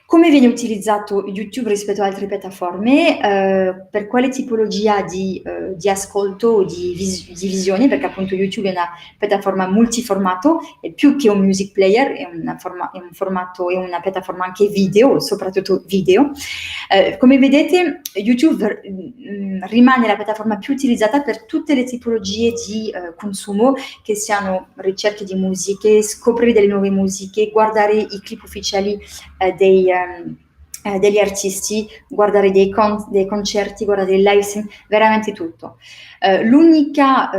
Come viene utilizzato YouTube rispetto ad altre piattaforme? Per quale tipologia di ascolto o di visione? Perché appunto YouTube è una piattaforma multiformato, è più che un music player, è una piattaforma anche video, soprattutto video. Come vedete, YouTube rimane la piattaforma più utilizzata per tutte le tipologie di consumo, che siano ricerche di musiche, scoprire delle nuove musiche, guardare i clip ufficiali degli artisti, guardare dei concerti, guardare dei live stream, veramente tutto. L'unica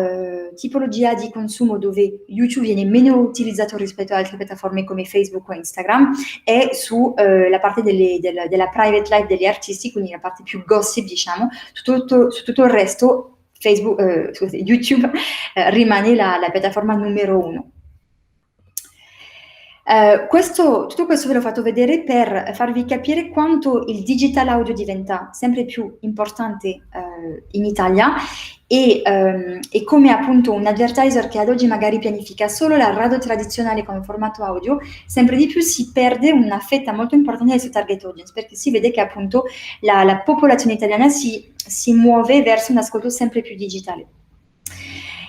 tipologia di consumo dove YouTube viene meno utilizzato rispetto ad altre piattaforme come Facebook o Instagram è su la parte della private life degli artisti, quindi la parte più gossip, diciamo. Su tutto il resto YouTube rimane la piattaforma numero 1. Tutto questo ve l'ho fatto vedere per farvi capire quanto il digital audio diventa sempre più importante in Italia e come appunto un advertiser che ad oggi magari pianifica solo la radio tradizionale come formato audio, sempre di più si perde una fetta molto importante del suo target audience, perché si vede che appunto la popolazione italiana si muove verso un ascolto sempre più digitale.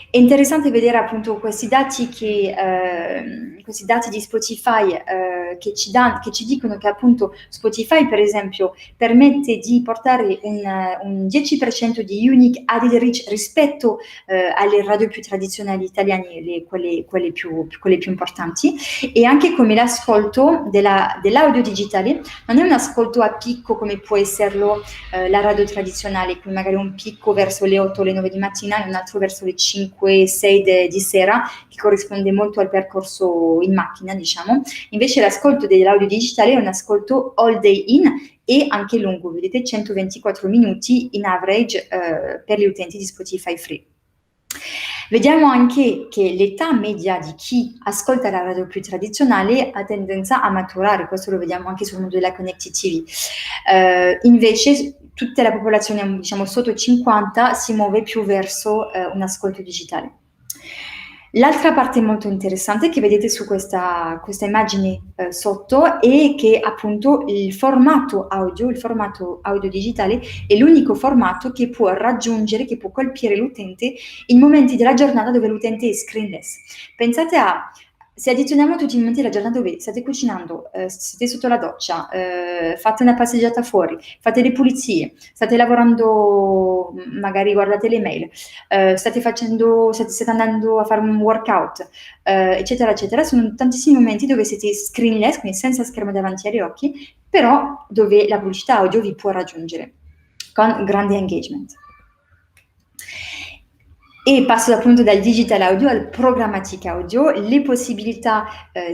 È interessante vedere appunto questi dati di Spotify che ci dicono che appunto Spotify, per esempio, permette di portare un 10% di unique added reach rispetto alle radio più tradizionali italiane, quelle più importanti, e anche come l'ascolto dell'audio digitale non è un ascolto a picco come può esserlo la radio tradizionale, quindi magari un picco verso le 8 o le 9 di mattina e un altro verso le 5 6 di sera, che corrisponde molto al percorso in macchina, diciamo. Invece l'ascolto dell'audio digitale è un ascolto all day in e anche lungo, vedete 124 minuti in average per gli utenti di Spotify Free. Vediamo anche che l'età media di chi ascolta la radio più tradizionale ha tendenza a maturare, questo lo vediamo anche sul mondo della connected TV. Invece tutta la popolazione, diciamo sotto i 50, si muove più verso un ascolto digitale. L'altra parte molto interessante che vedete su questa immagine sotto è che appunto il formato audio digitale è l'unico formato che può raggiungere, che può colpire l'utente in momenti della giornata dove l'utente è screenless. Pensate se addizioniamo tutti i momenti della giornata dove state cucinando, siete sotto la doccia, fate una passeggiata fuori, fate le pulizie, state lavorando, magari guardate le mail, state andando a fare un workout, eccetera, eccetera, sono tantissimi momenti dove siete screenless, quindi senza schermo davanti agli occhi, però dove la pubblicità audio vi può raggiungere con grande engagement. E passo appunto dal digital audio al programmatic audio. Le possibilità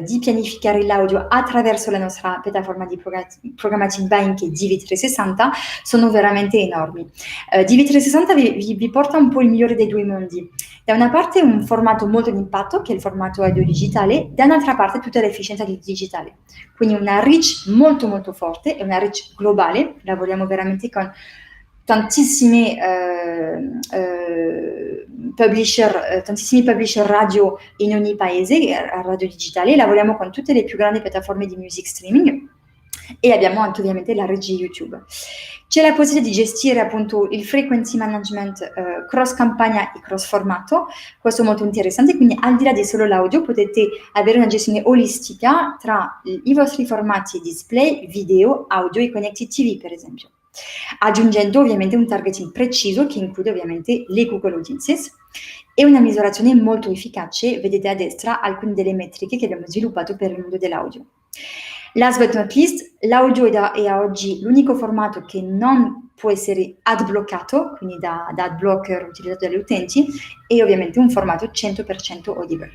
di pianificare l'audio attraverso la nostra piattaforma di programmatic buying che è DV360 sono veramente enormi. DV360 vi porta un po' il migliore dei due mondi. Da una parte un formato molto di impatto, che è il formato audio digitale, da un'altra parte tutta l'efficienza del digitale. Quindi una reach molto molto forte, e una reach globale, lavoriamo veramente con tantissimi publisher radio in ogni paese, a radio digitale, lavoriamo con tutte le più grandi piattaforme di music streaming e abbiamo anche ovviamente la regia YouTube. C'è la possibilità di gestire appunto il frequency management cross campagna e cross formato, questo è molto interessante, quindi al di là di solo l'audio potete avere una gestione olistica tra i vostri formati display, video, audio e connected TV per esempio. aggiungendo ovviamente un targeting preciso che include ovviamente le Google Audiences e una misurazione molto efficace. Vedete a destra alcune delle metriche che abbiamo sviluppato per il mondo dell'audio. Last but not least, l'audio è a oggi l'unico formato che non può essere ad bloccato, quindi da ad blocker utilizzato dagli utenti, e ovviamente un formato 100% audible.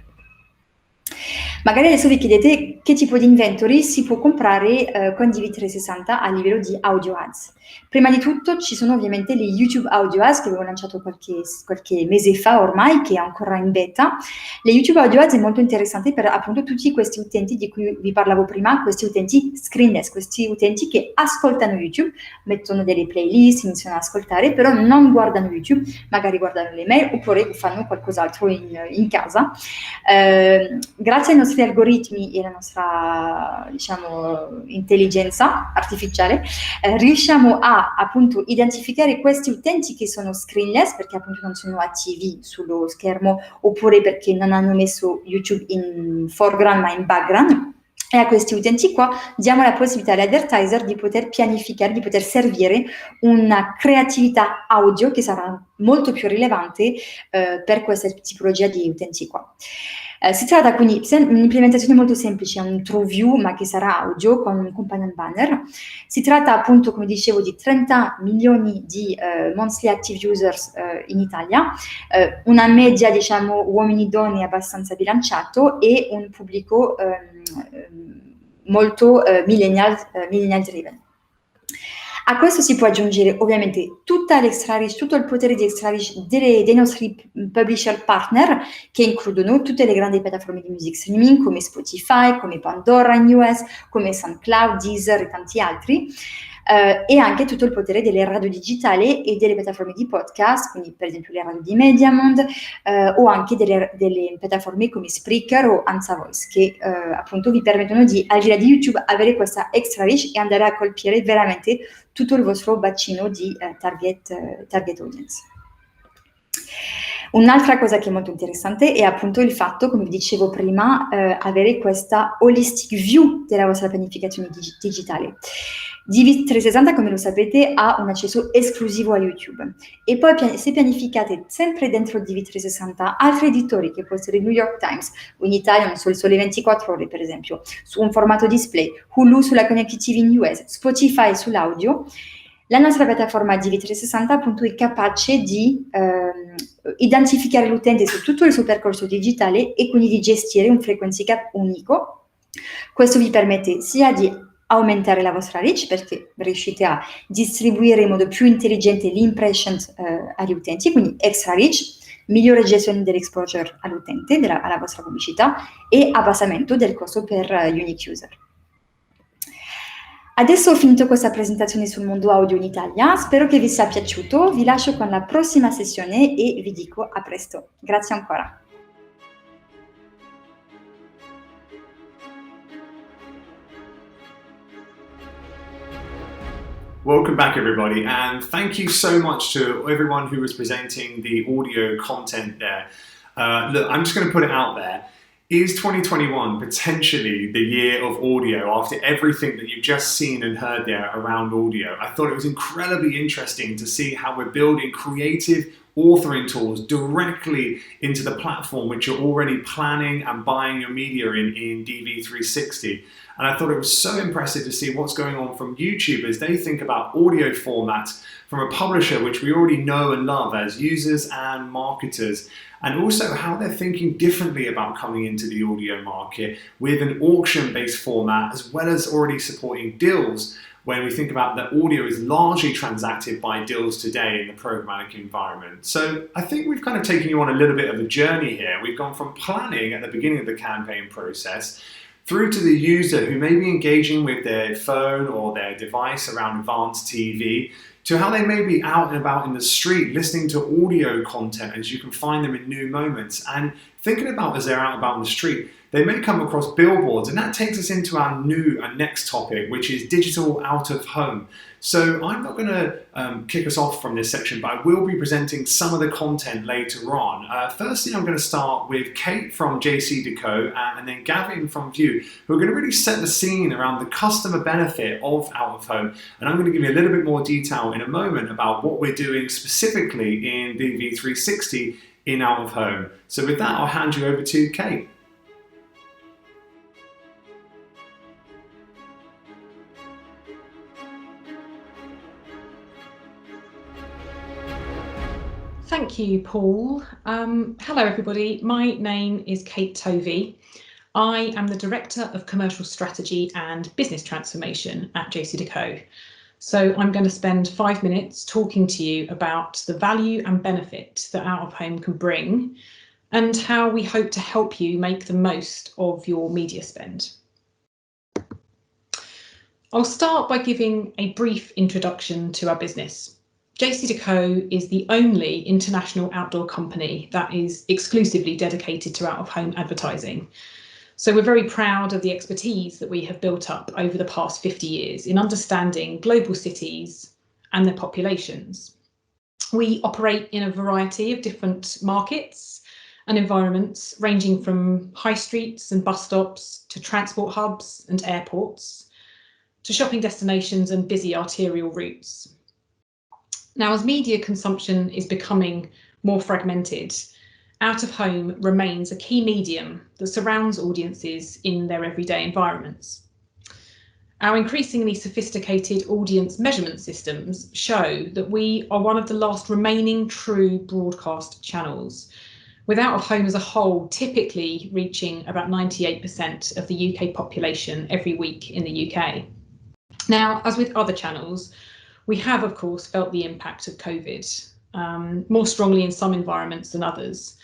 Magari adesso vi chiedete che tipo di inventory si può comprare con DV360 a livello di audio ads. Prima di tutto ci sono ovviamente le YouTube Audio Ads che avevo lanciato qualche mese fa ormai, che è ancora in beta. Le YouTube Audio Ads è molto interessante per appunto tutti questi utenti di cui vi parlavo prima, questi utenti screenless, questi utenti che ascoltano YouTube, mettono delle playlist, iniziano ad ascoltare, però non guardano YouTube, magari guardano le mail oppure fanno qualcos'altro in casa. Grazie ai nostri algoritmi e alla nostra, diciamo, intelligenza artificiale, riusciamo a appunto identificare questi utenti che sono screenless perché appunto non sono attivi sullo schermo oppure perché non hanno messo YouTube in foreground ma in background. E a questi utenti qua diamo la possibilità agli advertiser di poter pianificare, di poter servire una creatività audio che sarà molto più rilevante per questa tipologia di utenti qua. Si tratta quindi di un'implementazione molto semplice, un TrueView ma che sarà audio con un companion banner. Si tratta appunto, come dicevo, di 30 milioni di monthly active users in Italia, una media, diciamo, uomini-donne abbastanza bilanciato e un pubblico molto millennial driven. A questo si può aggiungere ovviamente tutta l'extra reach, tutto il potere di extra reach dei nostri publisher partner, che includono tutte le grandi piattaforme di music streaming come Spotify, come Pandora in US, come SoundCloud, Deezer e tanti altri. E anche tutto il potere delle radio digitali e delle piattaforme di podcast, quindi per esempio le radio di Mediamond o anche delle piattaforme come Spreaker o Ansa Voice, che appunto vi permettono di, al di là di YouTube, avere questa extra reach e andare a colpire veramente tutto il vostro bacino di target audience. Un'altra cosa che è molto interessante è appunto il fatto, come vi dicevo prima, avere questa holistic view della vostra pianificazione digitale. DV360, come lo sapete, ha un accesso esclusivo a YouTube e poi se pianificate sempre dentro DV360 altri editori, che può essere New York Times o in Italia, non so, il Sole 24 Ore per esempio, su un formato display, Hulu sulla Connected TV in US, Spotify sull'audio, la nostra piattaforma DV360 appunto è capace di identificare l'utente su tutto il suo percorso digitale e quindi di gestire un frequency cap unico. Questo vi permette sia di aumentare la vostra reach perché riuscite a distribuire in modo più intelligente le impressions agli utenti, quindi extra reach, migliore gestione dell'exposure all'utente, alla vostra pubblicità e abbassamento del costo per unique user. Adesso ho finito questa presentazione sul mondo audio in Italia, spero che vi sia piaciuto, vi lascio con la prossima sessione e vi dico a presto. Grazie ancora. Welcome back, everybody, and thank you so much to everyone who was presenting the audio content there. Look, I'm just going to put it out there. Is 2021 potentially the year of audio after everything that you've just seen and heard there around audio? I thought it was incredibly interesting to see how we're building creative authoring tools directly into the platform which you're already planning and buying your media in DV360. And I thought it was so impressive to see what's going on from YouTube as they think about audio formats from a publisher which we already know and love as users and marketers, and also how they're thinking differently about coming into the audio market with an auction-based format, as well as already supporting deals when we think about that audio is largely transacted by deals today in the programmatic environment. So I think we've kind of taken you on a little bit of a journey here. We've gone from planning at the beginning of the campaign process through to the user who may be engaging with their phone or their device around advanced TV, to how they may be out and about in the street listening to audio content as you can find them in new moments, and thinking about as they're out about on the street, they may come across billboards, and that takes us into our next topic, which is digital out of home. So I'm not going to kick us off from this section, but I will be presenting some of the content later on. Firstly, I'm going to start with Kate from JCDecaux and then Gavin from VIOOH, who are going to really set the scene around the customer benefit of out of home. And I'm going to give you a little bit more detail in a moment about what we're doing specifically in DV360 in out of home. So with that, I'll hand you over to Kate. Thank you, Paul. Hello, everybody. My name is Kate Tovey. I am the Director of Commercial Strategy and Business Transformation at JCDecaux. So I'm going to spend 5 minutes talking to you about the value and benefit that out of home can bring and how we hope to help you make the most of your media spend. I'll start by giving a brief introduction to our business. JCDecaux is the only international outdoor company that is exclusively dedicated to out-of-home advertising. So we're very proud of the expertise that we have built up over the past 50 years in understanding global cities and their populations. We operate in a variety of different markets and environments, ranging from high streets and bus stops to transport hubs and airports, to shopping destinations and busy arterial routes. Now, as media consumption is becoming more fragmented, out of home remains a key medium that surrounds audiences in their everyday environments. Our increasingly sophisticated audience measurement systems show that we are one of the last remaining true broadcast channels, with out of home as a whole typically reaching about 98% of the UK population every week in the UK. Now, as with other channels, we have, of course, felt the impact of COVID more strongly in some environments than others.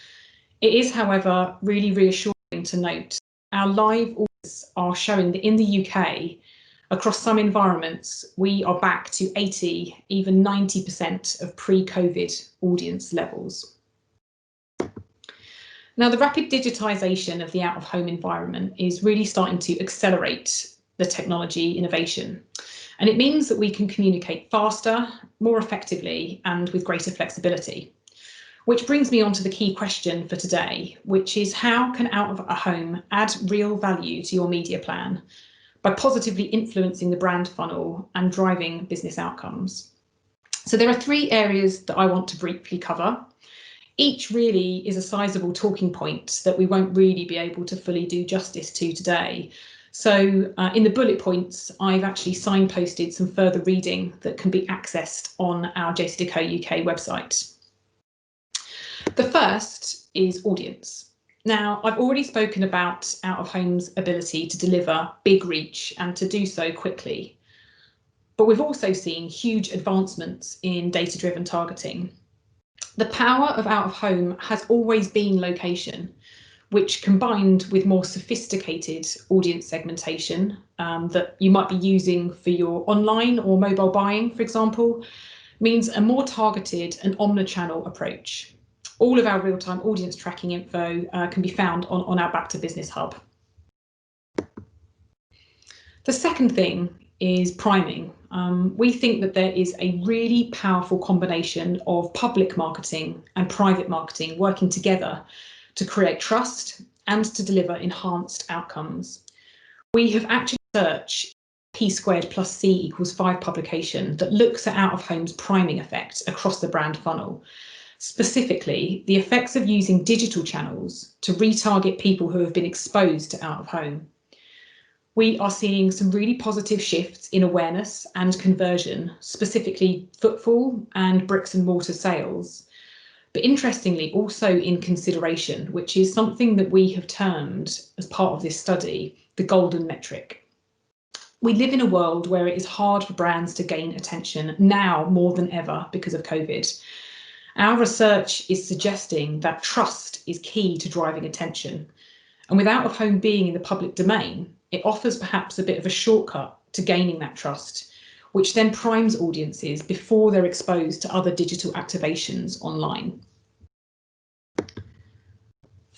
It is, however, really reassuring to note our live audience are showing that in the UK, across some environments, we are back to 80, even 90% of pre-COVID audience levels. Now, the rapid digitisation of the out-of-home environment is really starting to accelerate the technology innovation. And it means that we can communicate faster, more effectively, and with greater flexibility. Which brings me on to the key question for today, which is how can out of home add real value to your media plan by positively influencing the brand funnel and driving business outcomes? So there are 3 areas that I want to briefly cover. Each really is a sizable talking point that we won't really be able to fully do justice to today. So in the bullet points, I've actually signposted some further reading that can be accessed on our JCDecaux UK website. The first is audience. Now, I've already spoken about out of home's ability to deliver big reach and to do so quickly. But we've also seen huge advancements in data-driven targeting. The power of out of home has always been location, which combined with more sophisticated audience segmentation that you might be using for your online or mobile buying, for example, means a more targeted and omnichannel approach. All of our real-time audience tracking info can be found on our Back to Business hub. The second thing is priming. We think that there is a really powerful combination of public marketing and private marketing working together to create trust and to deliver enhanced outcomes. We have actually researched P²+C=5 publication that looks at out of home's priming effect across the brand funnel. Specifically, the effects of using digital channels to retarget people who have been exposed to out of home. We are seeing some really positive shifts in awareness and conversion, specifically footfall and bricks and mortar sales. But interestingly, also in consideration, which is something that we have termed as part of this study, the golden metric. We live in a world where it is hard for brands to gain attention now more than ever because of COVID. Our research is suggesting that trust is key to driving attention. And with out of home being in the public domain, it offers perhaps a bit of a shortcut to gaining that trust, which then primes audiences before they're exposed to other digital activations online.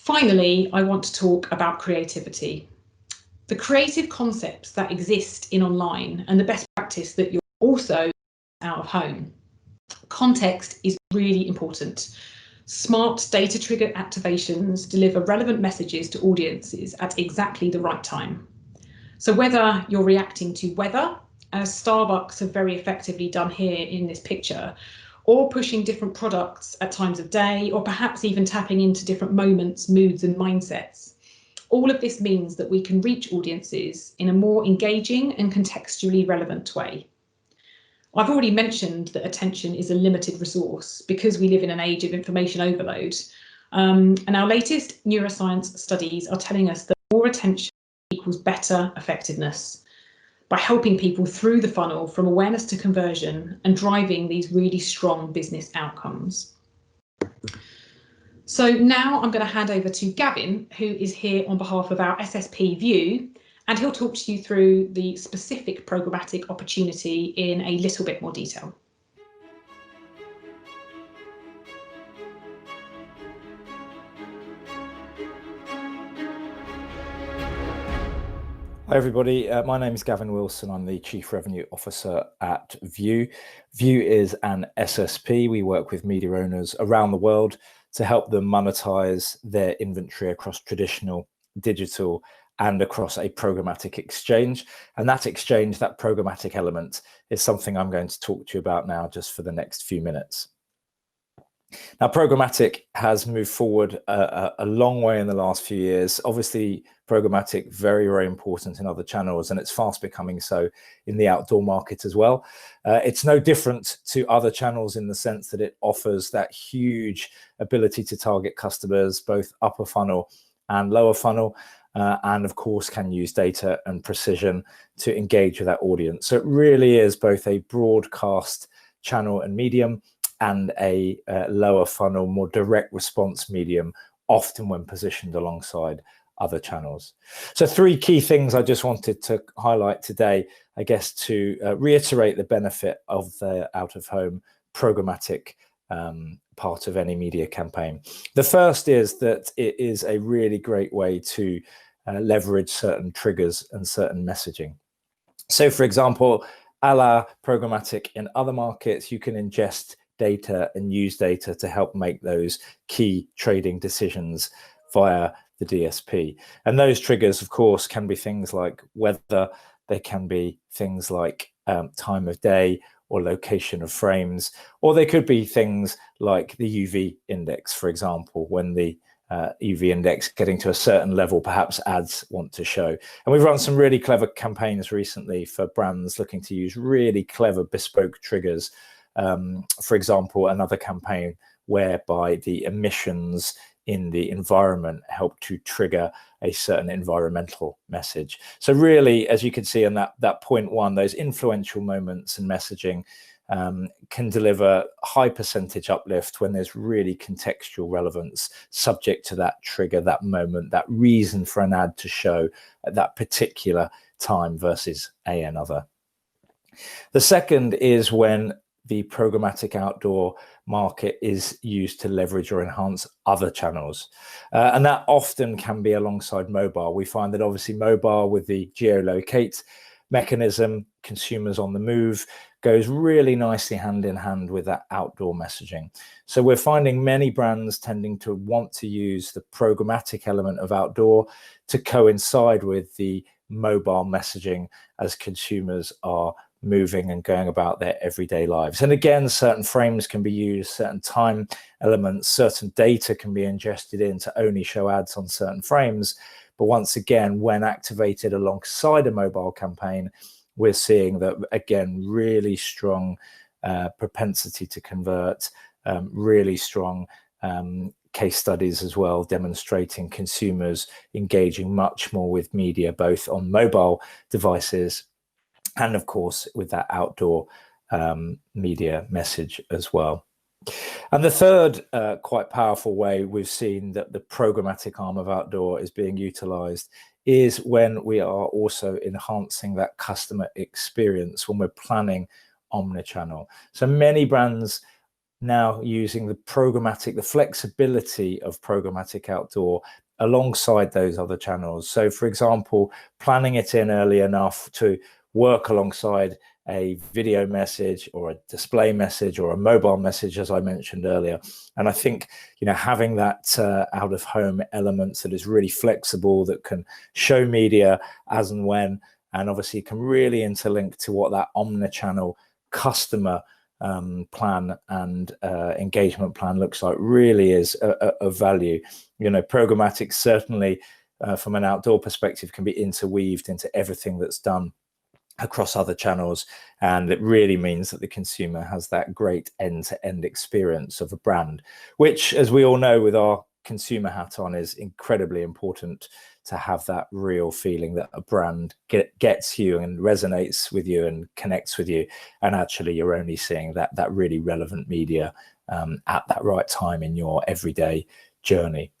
Finally, I want to talk about creativity. The creative concepts that exist in online and the best practice that you're also out of home. Context is really important. Smart data triggered activations deliver relevant messages to audiences at exactly the right time. So whether you're reacting to weather, as Starbucks have very effectively done here in this picture, or pushing different products at times of day, or perhaps even tapping into different moments, moods and mindsets, all of this means that we can reach audiences in a more engaging and contextually relevant way. I've already mentioned that attention is a limited resource because we live in an age of information overload. And our latest neuroscience studies are telling us that more attention equals better effectiveness by helping people through the funnel from awareness to conversion and driving these really strong business outcomes. So now I'm going to hand over to Gavin, who is here on behalf of our SSP VIOOH, and he'll talk to you through the specific programmatic opportunity in a little bit more detail. Hi everybody, my name is Gavin Wilson. I'm the Chief Revenue Officer at VIOOH. VIOOH is an SSP. We work with media owners around the world to help them monetize their inventory across traditional, digital, and across a programmatic exchange. And that exchange, that programmatic element, is something I'm going to talk to you about now just for the next few minutes. Now, programmatic has moved forward a long way in the last few years. Obviously, programmatic, very, very important in other channels, and it's fast becoming so in the outdoor market as well. It's no different to other channels in the sense that it offers that huge ability to target customers, both upper funnel and lower funnel, and of course can use data and precision to engage with that audience. So it really is both a broadcast channel and medium and a lower funnel, more direct response medium, often when positioned alongside other channels. So 3 key things I just wanted to highlight today, I guess, to reiterate the benefit of the out-of-home programmatic part of any media campaign. The first is that it is a really great way to leverage certain triggers and certain messaging. So, for example, a la programmatic in other markets, you can ingest data and use data to help make those key trading decisions via the DSP. And those triggers, of course, can be things like weather, they can be things like time of day or location of frames, or they could be things like the UV index, for example, when the UV index getting to a certain level, perhaps ads want to show. And we've run some really clever campaigns recently for brands looking to use really clever bespoke triggers. For example, another campaign whereby the emissions in the environment help to trigger a certain environmental message. So really, as you can see in that point 1, those influential moments and messaging can deliver high percentage uplift when there's really contextual relevance subject to that trigger, that moment, that reason for an ad to show at that particular time versus another. The second is when the programmatic outdoor market is used to leverage or enhance other channels. And that often can be alongside mobile. We find that obviously mobile with the geolocate mechanism, consumers on the move, goes really nicely hand in hand with that outdoor messaging. So we're finding many brands tending to want to use the programmatic element of outdoor to coincide with the mobile messaging as consumers are moving and going about their everyday lives. And again, certain frames can be used, certain time elements, certain data can be ingested in to only show ads on certain frames. But once again, when activated alongside a mobile campaign, we're seeing that, again, really strong propensity to convert, really strong case studies as well, demonstrating consumers engaging much more with media, both on mobile devices and of course with that outdoor media message as well. And the third quite powerful way we've seen that the programmatic arm of outdoor is being utilized is when we are also enhancing that customer experience when we're planning omnichannel. So many brands now using the flexibility of programmatic outdoor alongside those other channels. So for example, planning it in early enough to work alongside a video message or a display message or a mobile message, as I mentioned earlier. And I think, having that out of home elements that is really flexible, that can show media as and when, and obviously can really interlink to what that omnichannel customer plan and engagement plan looks like, really is a value. Programmatic certainly from an outdoor perspective can be interweaved into everything that's done across other channels, and it really means that the consumer has that great end-to-end experience of a brand, which, as we all know, with our consumer hat on, is incredibly important, to have that real feeling that a brand gets you and resonates with you and connects with you, and actually you're only seeing that really relevant media at that right time in your everyday journey.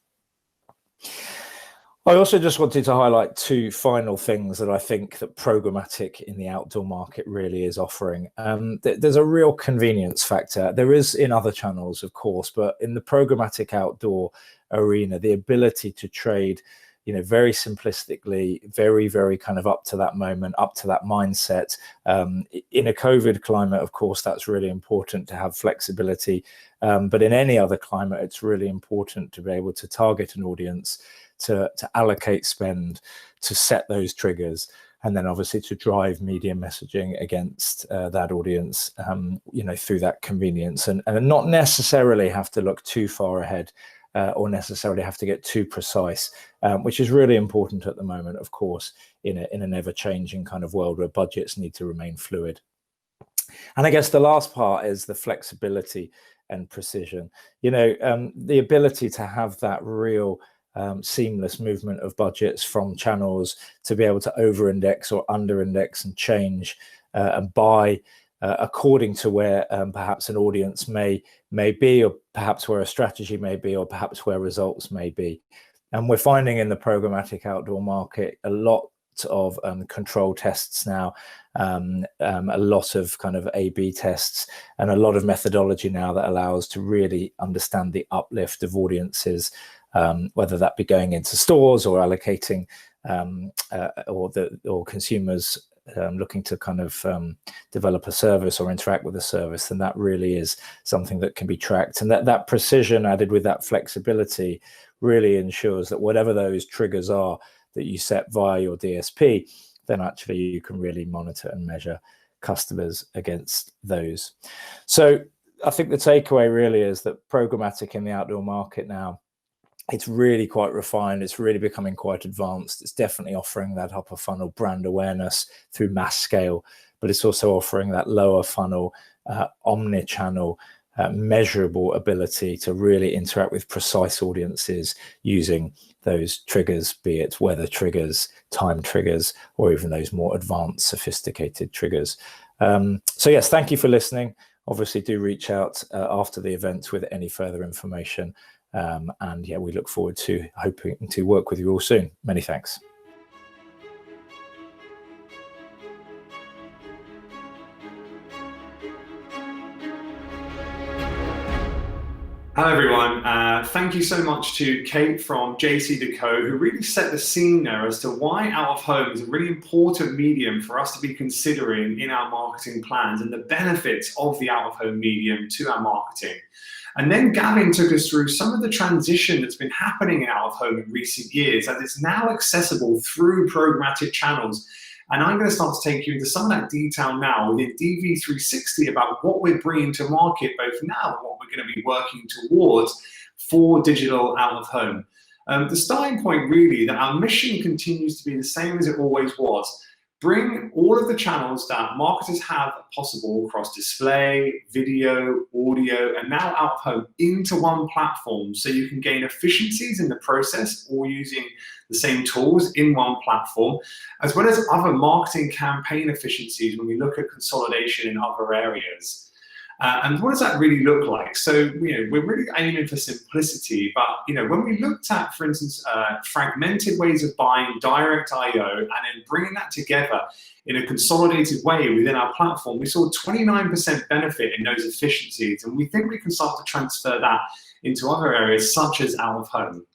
I also just wanted to highlight two final things that I think that programmatic in the outdoor market really is offering. There's a real convenience factor. There is in other channels, of course, but in the programmatic outdoor arena, the ability to trade, very simplistically, very, very kind of up to that moment, up to that mindset. In a COVID climate, of course, that's really important to have flexibility. But in any other climate, it's really important to be able to target an audience, to allocate spend, to set those triggers, and then obviously to drive media messaging against that audience, through that convenience, and not necessarily have to look too far ahead or necessarily have to get too precise, which is really important at the moment, of course, in an ever-changing kind of world where budgets need to remain fluid. And I guess the last part is the flexibility and precision. The ability to have that real seamless movement of budgets from channels, to be able to over-index or under-index and change and buy according to where perhaps an audience may be, or perhaps where a strategy may be, or perhaps where results may be. And we're finding in the programmatic outdoor market a lot of control tests now, a lot of kind of A/B tests, and a lot of methodology now that allows to really understand the uplift of audiences, whether that be going into stores or allocating or consumers looking to kind of develop a service or interact with a service. And that really is something that can be tracked, and that precision added with that flexibility really ensures that whatever those triggers are that you set via your DSP, then actually you can really monitor and measure customers against those. So I think the takeaway really is that programmatic in the outdoor market now, it's really quite refined. It's really becoming quite advanced. It's definitely offering that upper funnel brand awareness through mass scale, but it's also offering that lower funnel omni-channel measurable ability to really interact with precise audiences using those triggers, be it weather triggers, time triggers, or even those more advanced, sophisticated triggers. So yes, thank you for listening. Obviously do reach out after the event with any further information. And yeah, we look forward to hoping to work with you all soon. Many thanks. Hello everyone, thank you so much to Kate from JCDecaux, who really set the scene there as to why out of home is a really important medium for us to be considering in our marketing plans, and the benefits of the out of home medium to our marketing. And then Gavin took us through some of the transition that's been happening in out of home in recent years, as it's now accessible through programmatic channels. And I'm going to start to take you into some of that detail now within DV360 about what we're bringing to market both now and what we're going to be working towards for digital out of home. The starting point really, that our mission continues to be the same as it always was. Bring all of the channels that marketers have possible across display, video, audio, and now out of home into one platform, so you can gain efficiencies in the process or using the same tools in one platform, as well as other marketing campaign efficiencies when we look at consolidation in other areas. And what does that really look like? So, we're really aiming for simplicity, but, when we looked at, for instance, fragmented ways of buying direct IO and then bringing that together in a consolidated way within our platform, we saw 29% benefit in those efficiencies. And we think we can start to transfer that into other areas such as out of home.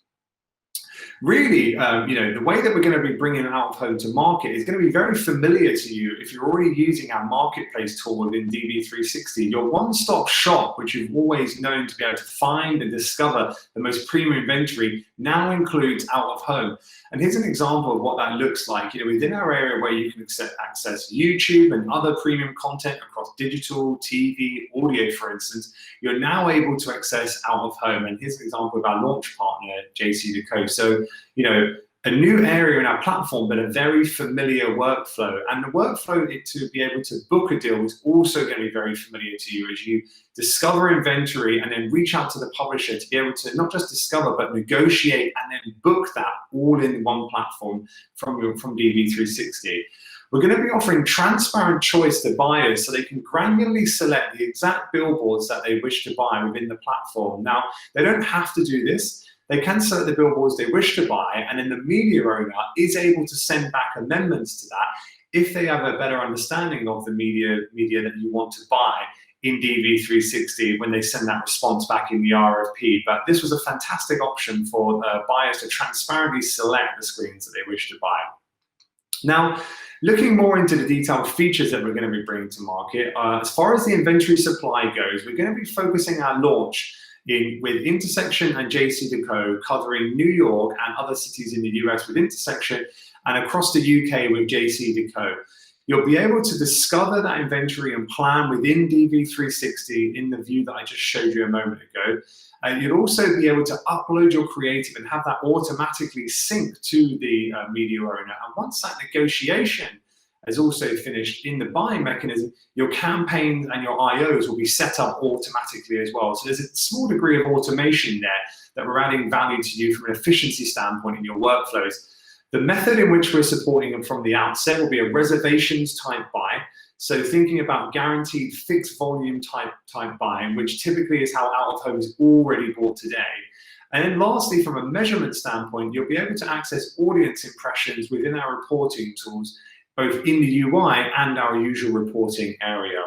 Really, the way that we're going to be bringing out of home to market is going to be very familiar to you if you're already using our marketplace tool within DV360. Your one-stop shop, which you've always known to be able to find and discover the most premium inventory, now includes out of home. And here's an example of what that looks like. Within our area where you can access YouTube and other premium content across digital, TV, audio, for instance, you're now able to access out of home. And here's an example of our launch partner, JCDecaux. So, a new area in our platform, but a very familiar workflow. And the workflow to be able to book a deal is also going to be very familiar to you as you discover inventory and then reach out to the publisher to be able to not just discover, but negotiate and then book that all in one platform from DV360. We're going to be offering transparent choice to buyers so they can granularly select the exact billboards that they wish to buy within the platform. Now, they don't have to do this. They can select the billboards they wish to buy, and then the media owner is able to send back amendments to that if they have a better understanding of the media that you want to buy in DV360 when they send that response back in the RFP. But this was a fantastic option for buyers to transparently select the screens that they wish to buy. Now, looking more into the detailed features that we're going to be bringing to market, as far as the inventory supply goes, we're going to be focusing our launch with Intersection and JCDecaux, covering New York and other cities in the US with Intersection, and across the UK with JCDecaux. You'll be able to discover that inventory and plan within DV360 in the view that I just showed you a moment ago. You'll also be able to upload your creative and have that automatically sync to the media owner. And once that negotiation is also finished in the buying mechanism, your campaigns and your IOs will be set up automatically as well. So there's a small degree of automation there that we're adding value to you from an efficiency standpoint in your workflows. The method in which we're supporting them from the outset will be a reservations type buy. So thinking about guaranteed fixed volume type buying, which typically is how out of home is already bought today. And then lastly, from a measurement standpoint, you'll be able to access audience impressions within our reporting tools, both in the UI and our usual reporting area.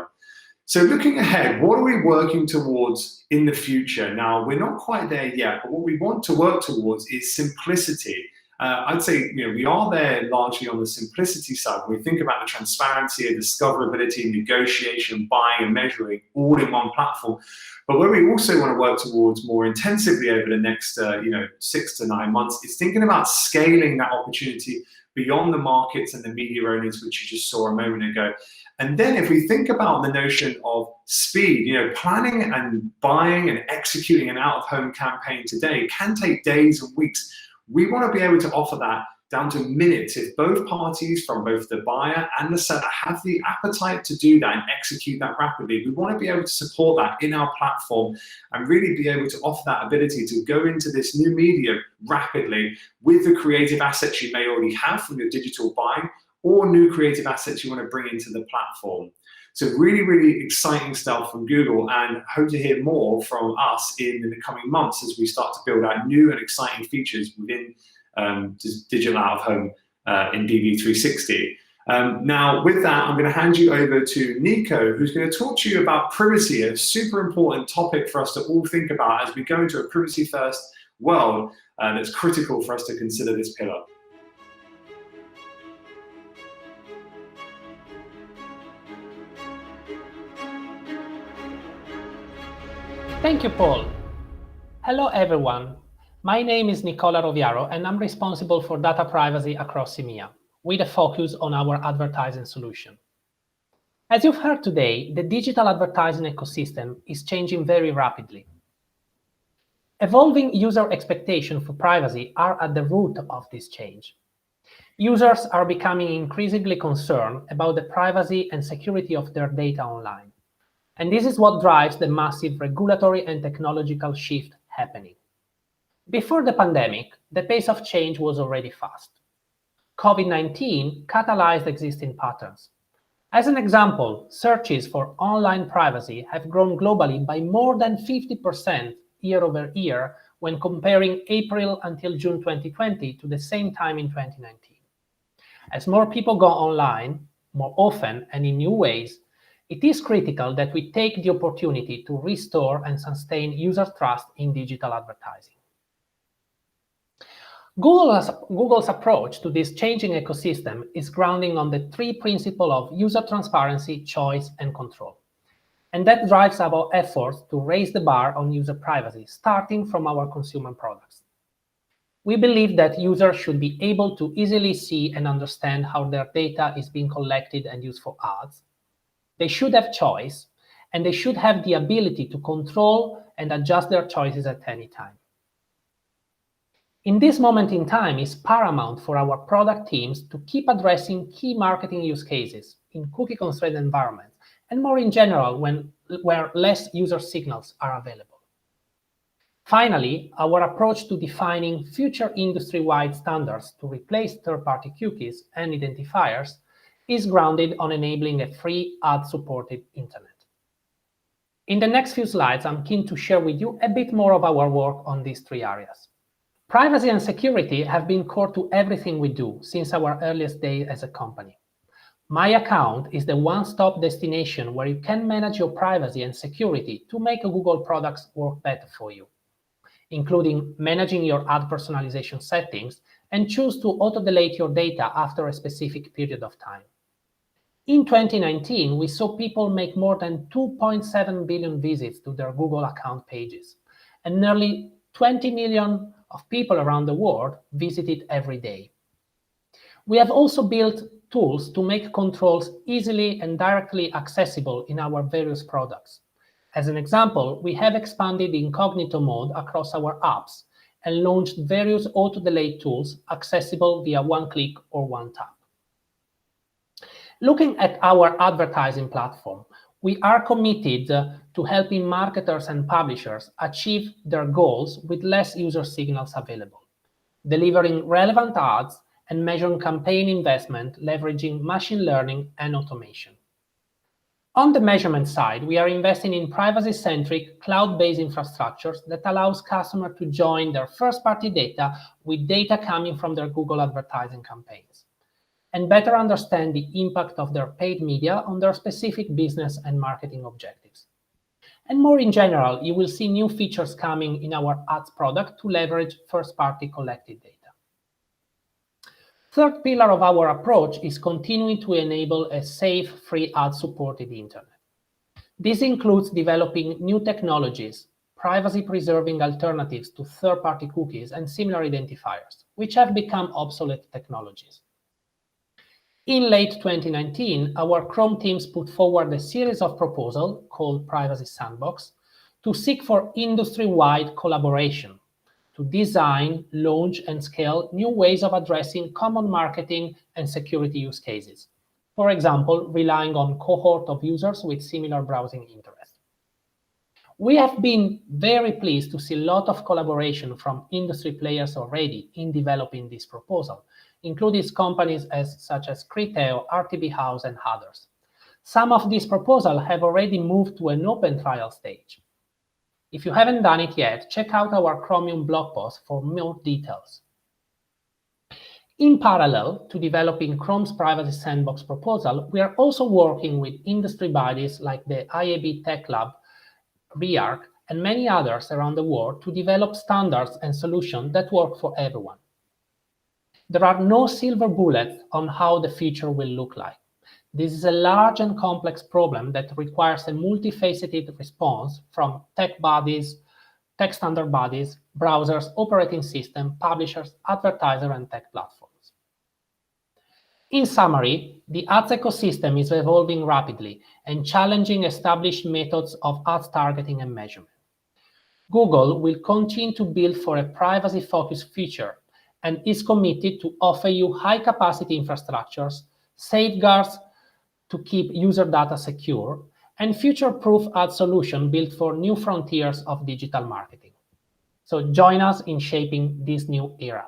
So looking ahead, what are we working towards in the future? Now, we're not quite there yet, but what we want to work towards is simplicity. I'd say we are there largely on the simplicity side. When we think about the transparency, discoverability, negotiation, buying and measuring all in one platform. But where we also want to work towards more intensively over the next 6 to 9 months is thinking about scaling that opportunity beyond the markets and the media owners, which you just saw a moment ago. And then if we think about the notion of speed, planning and buying and executing an out-of-home campaign today can take days and weeks. We want to be able to offer that down to minutes if both parties, from both the buyer and the seller, have the appetite to do that and execute that rapidly. We want to be able to support that in our platform and really be able to offer that ability to go into this new medium rapidly with the creative assets you may already have from your digital buying or new creative assets you want to bring into the platform. So really, really exciting stuff from Google, and hope to hear more from us in the coming months as we start to build out new and exciting features within digital out of home in DV360. Now, with that, I'm going to hand you over to Nico, who's going to talk to you about privacy, a super important topic for us to all think about as we go into a privacy-first world that's critical for us to consider this pillar. Thank you, Paul. Hello, everyone. My name is Nicola Roviaro, and I'm responsible for data privacy across EMEA, with a focus on our advertising solution. As you've heard today, the digital advertising ecosystem is changing very rapidly. Evolving user expectations for privacy are at the root of this change. Users are becoming increasingly concerned about the privacy and security of their data online. And this is what drives the massive regulatory and technological shift happening. Before the pandemic, the pace of change was already fast. COVID-19 catalyzed existing patterns. As an example, searches for online privacy have grown globally by more than 50% year over year when comparing April until June 2020 to the same time in 2019. As more people go online, more often and in new ways, it is critical that we take the opportunity to restore and sustain user trust in digital advertising. Google's approach to this changing ecosystem is grounding on the three principles of user transparency, choice, and control. And that drives our efforts to raise the bar on user privacy, starting from our consumer products. We believe that users should be able to easily see and understand how their data is being collected and used for ads. They should have choice, and they should have the ability to control and adjust their choices at any time. In this moment in time, it's paramount for our product teams to keep addressing key marketing use cases in cookie-constrained environments, and more in general where less user signals are available. Finally, our approach to defining future industry-wide standards to replace third-party cookies and identifiers is grounded on enabling a free ad-supported internet. In the next few slides, I'm keen to share with you a bit more of our work on these three areas. Privacy and security have been core to everything we do since our earliest days as a company. My Account is the one-stop destination where you can manage your privacy and security to make Google products work better for you, including managing your ad personalization settings and choose to auto-delete your data after a specific period of time. In 2019, we saw people make more than 2.7 billion visits to their Google account pages, and nearly 20 million of people around the world visit it every day. We have also built tools to make controls easily and directly accessible in our various products. As an example, we have expanded incognito mode across our apps and launched various auto-delete tools accessible via one click or one tap. Looking at our advertising platform, we are committed to helping marketers and publishers achieve their goals with less user signals available, delivering relevant ads and measuring campaign investment, leveraging machine learning and automation. On the measurement side, we are investing in privacy-centric, cloud-based infrastructures that allows customers to join their first-party data with data coming from their Google advertising campaigns, and better understand the impact of their paid media on their specific business and marketing objectives. And more in general, you will see new features coming in our ads product to leverage first-party collected data. Third pillar of our approach is continuing to enable a safe, free ad-supported internet. This includes developing new technologies, privacy-preserving alternatives to third-party cookies and similar identifiers, which have become obsolete technologies. In late 2019, our Chrome teams put forward a series of proposals called Privacy Sandbox to seek for industry-wide collaboration to design, launch, and scale new ways of addressing common marketing and security use cases. For example, relying on cohort of users with similar browsing interests. We have been very pleased to see a lot of collaboration from industry players already in developing this proposal, including companies such as Criteo, RTB House, and others. Some of these proposals have already moved to an open trial stage. If you haven't done it yet, check out our Chromium blog post for more details. In parallel to developing Chrome's Privacy Sandbox proposal, we are also working with industry bodies like the IAB Tech Lab, REARC, and many others around the world to develop standards and solutions that work for everyone. There are no silver bullets on how the future will look like. This is a large and complex problem that requires a multifaceted response from tech bodies, tech standard bodies, browsers, operating systems, publishers, advertisers, and tech platforms. In summary, the ads ecosystem is evolving rapidly and challenging established methods of ads targeting and measurement. Google will continue to build for a privacy-focused future and is committed to offer you high-capacity infrastructures, safeguards to keep user data secure, and future-proof ad solutions built for new frontiers of digital marketing. So join us in shaping this new era.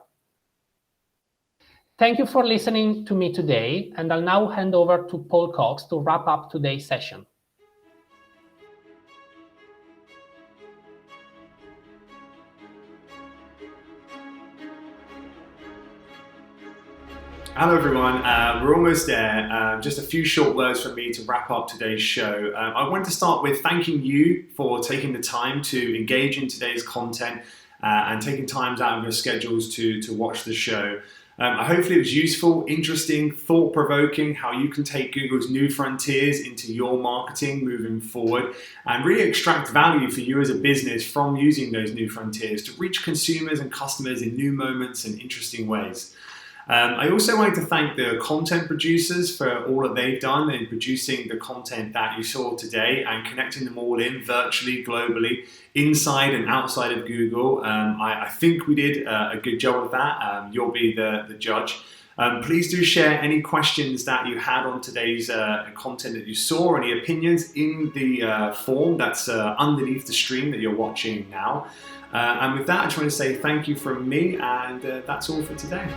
Thank you for listening to me today, and I'll now hand over to Paul Cox to wrap up today's session. Hello everyone, we're almost there. Just a few short words from me to wrap up today's show. I want to start with thanking you for taking the time to engage in today's content and taking time out of your schedules to watch the show. Hopefully it was useful, interesting, thought-provoking, how you can take Google's new frontiers into your marketing moving forward and really extract value for you as a business from using those new frontiers to reach consumers and customers in new moments and interesting ways. I also wanted to thank the content producers for all that they've done in producing the content that you saw today and connecting them all in virtually, globally, inside and outside of Google. I think we did a good job of that. You'll be the judge. Please do share any questions that you had on today's content that you saw, any opinions in the form that's underneath the stream that you're watching now. And with that, I just want to say thank you from me, and that's all for today.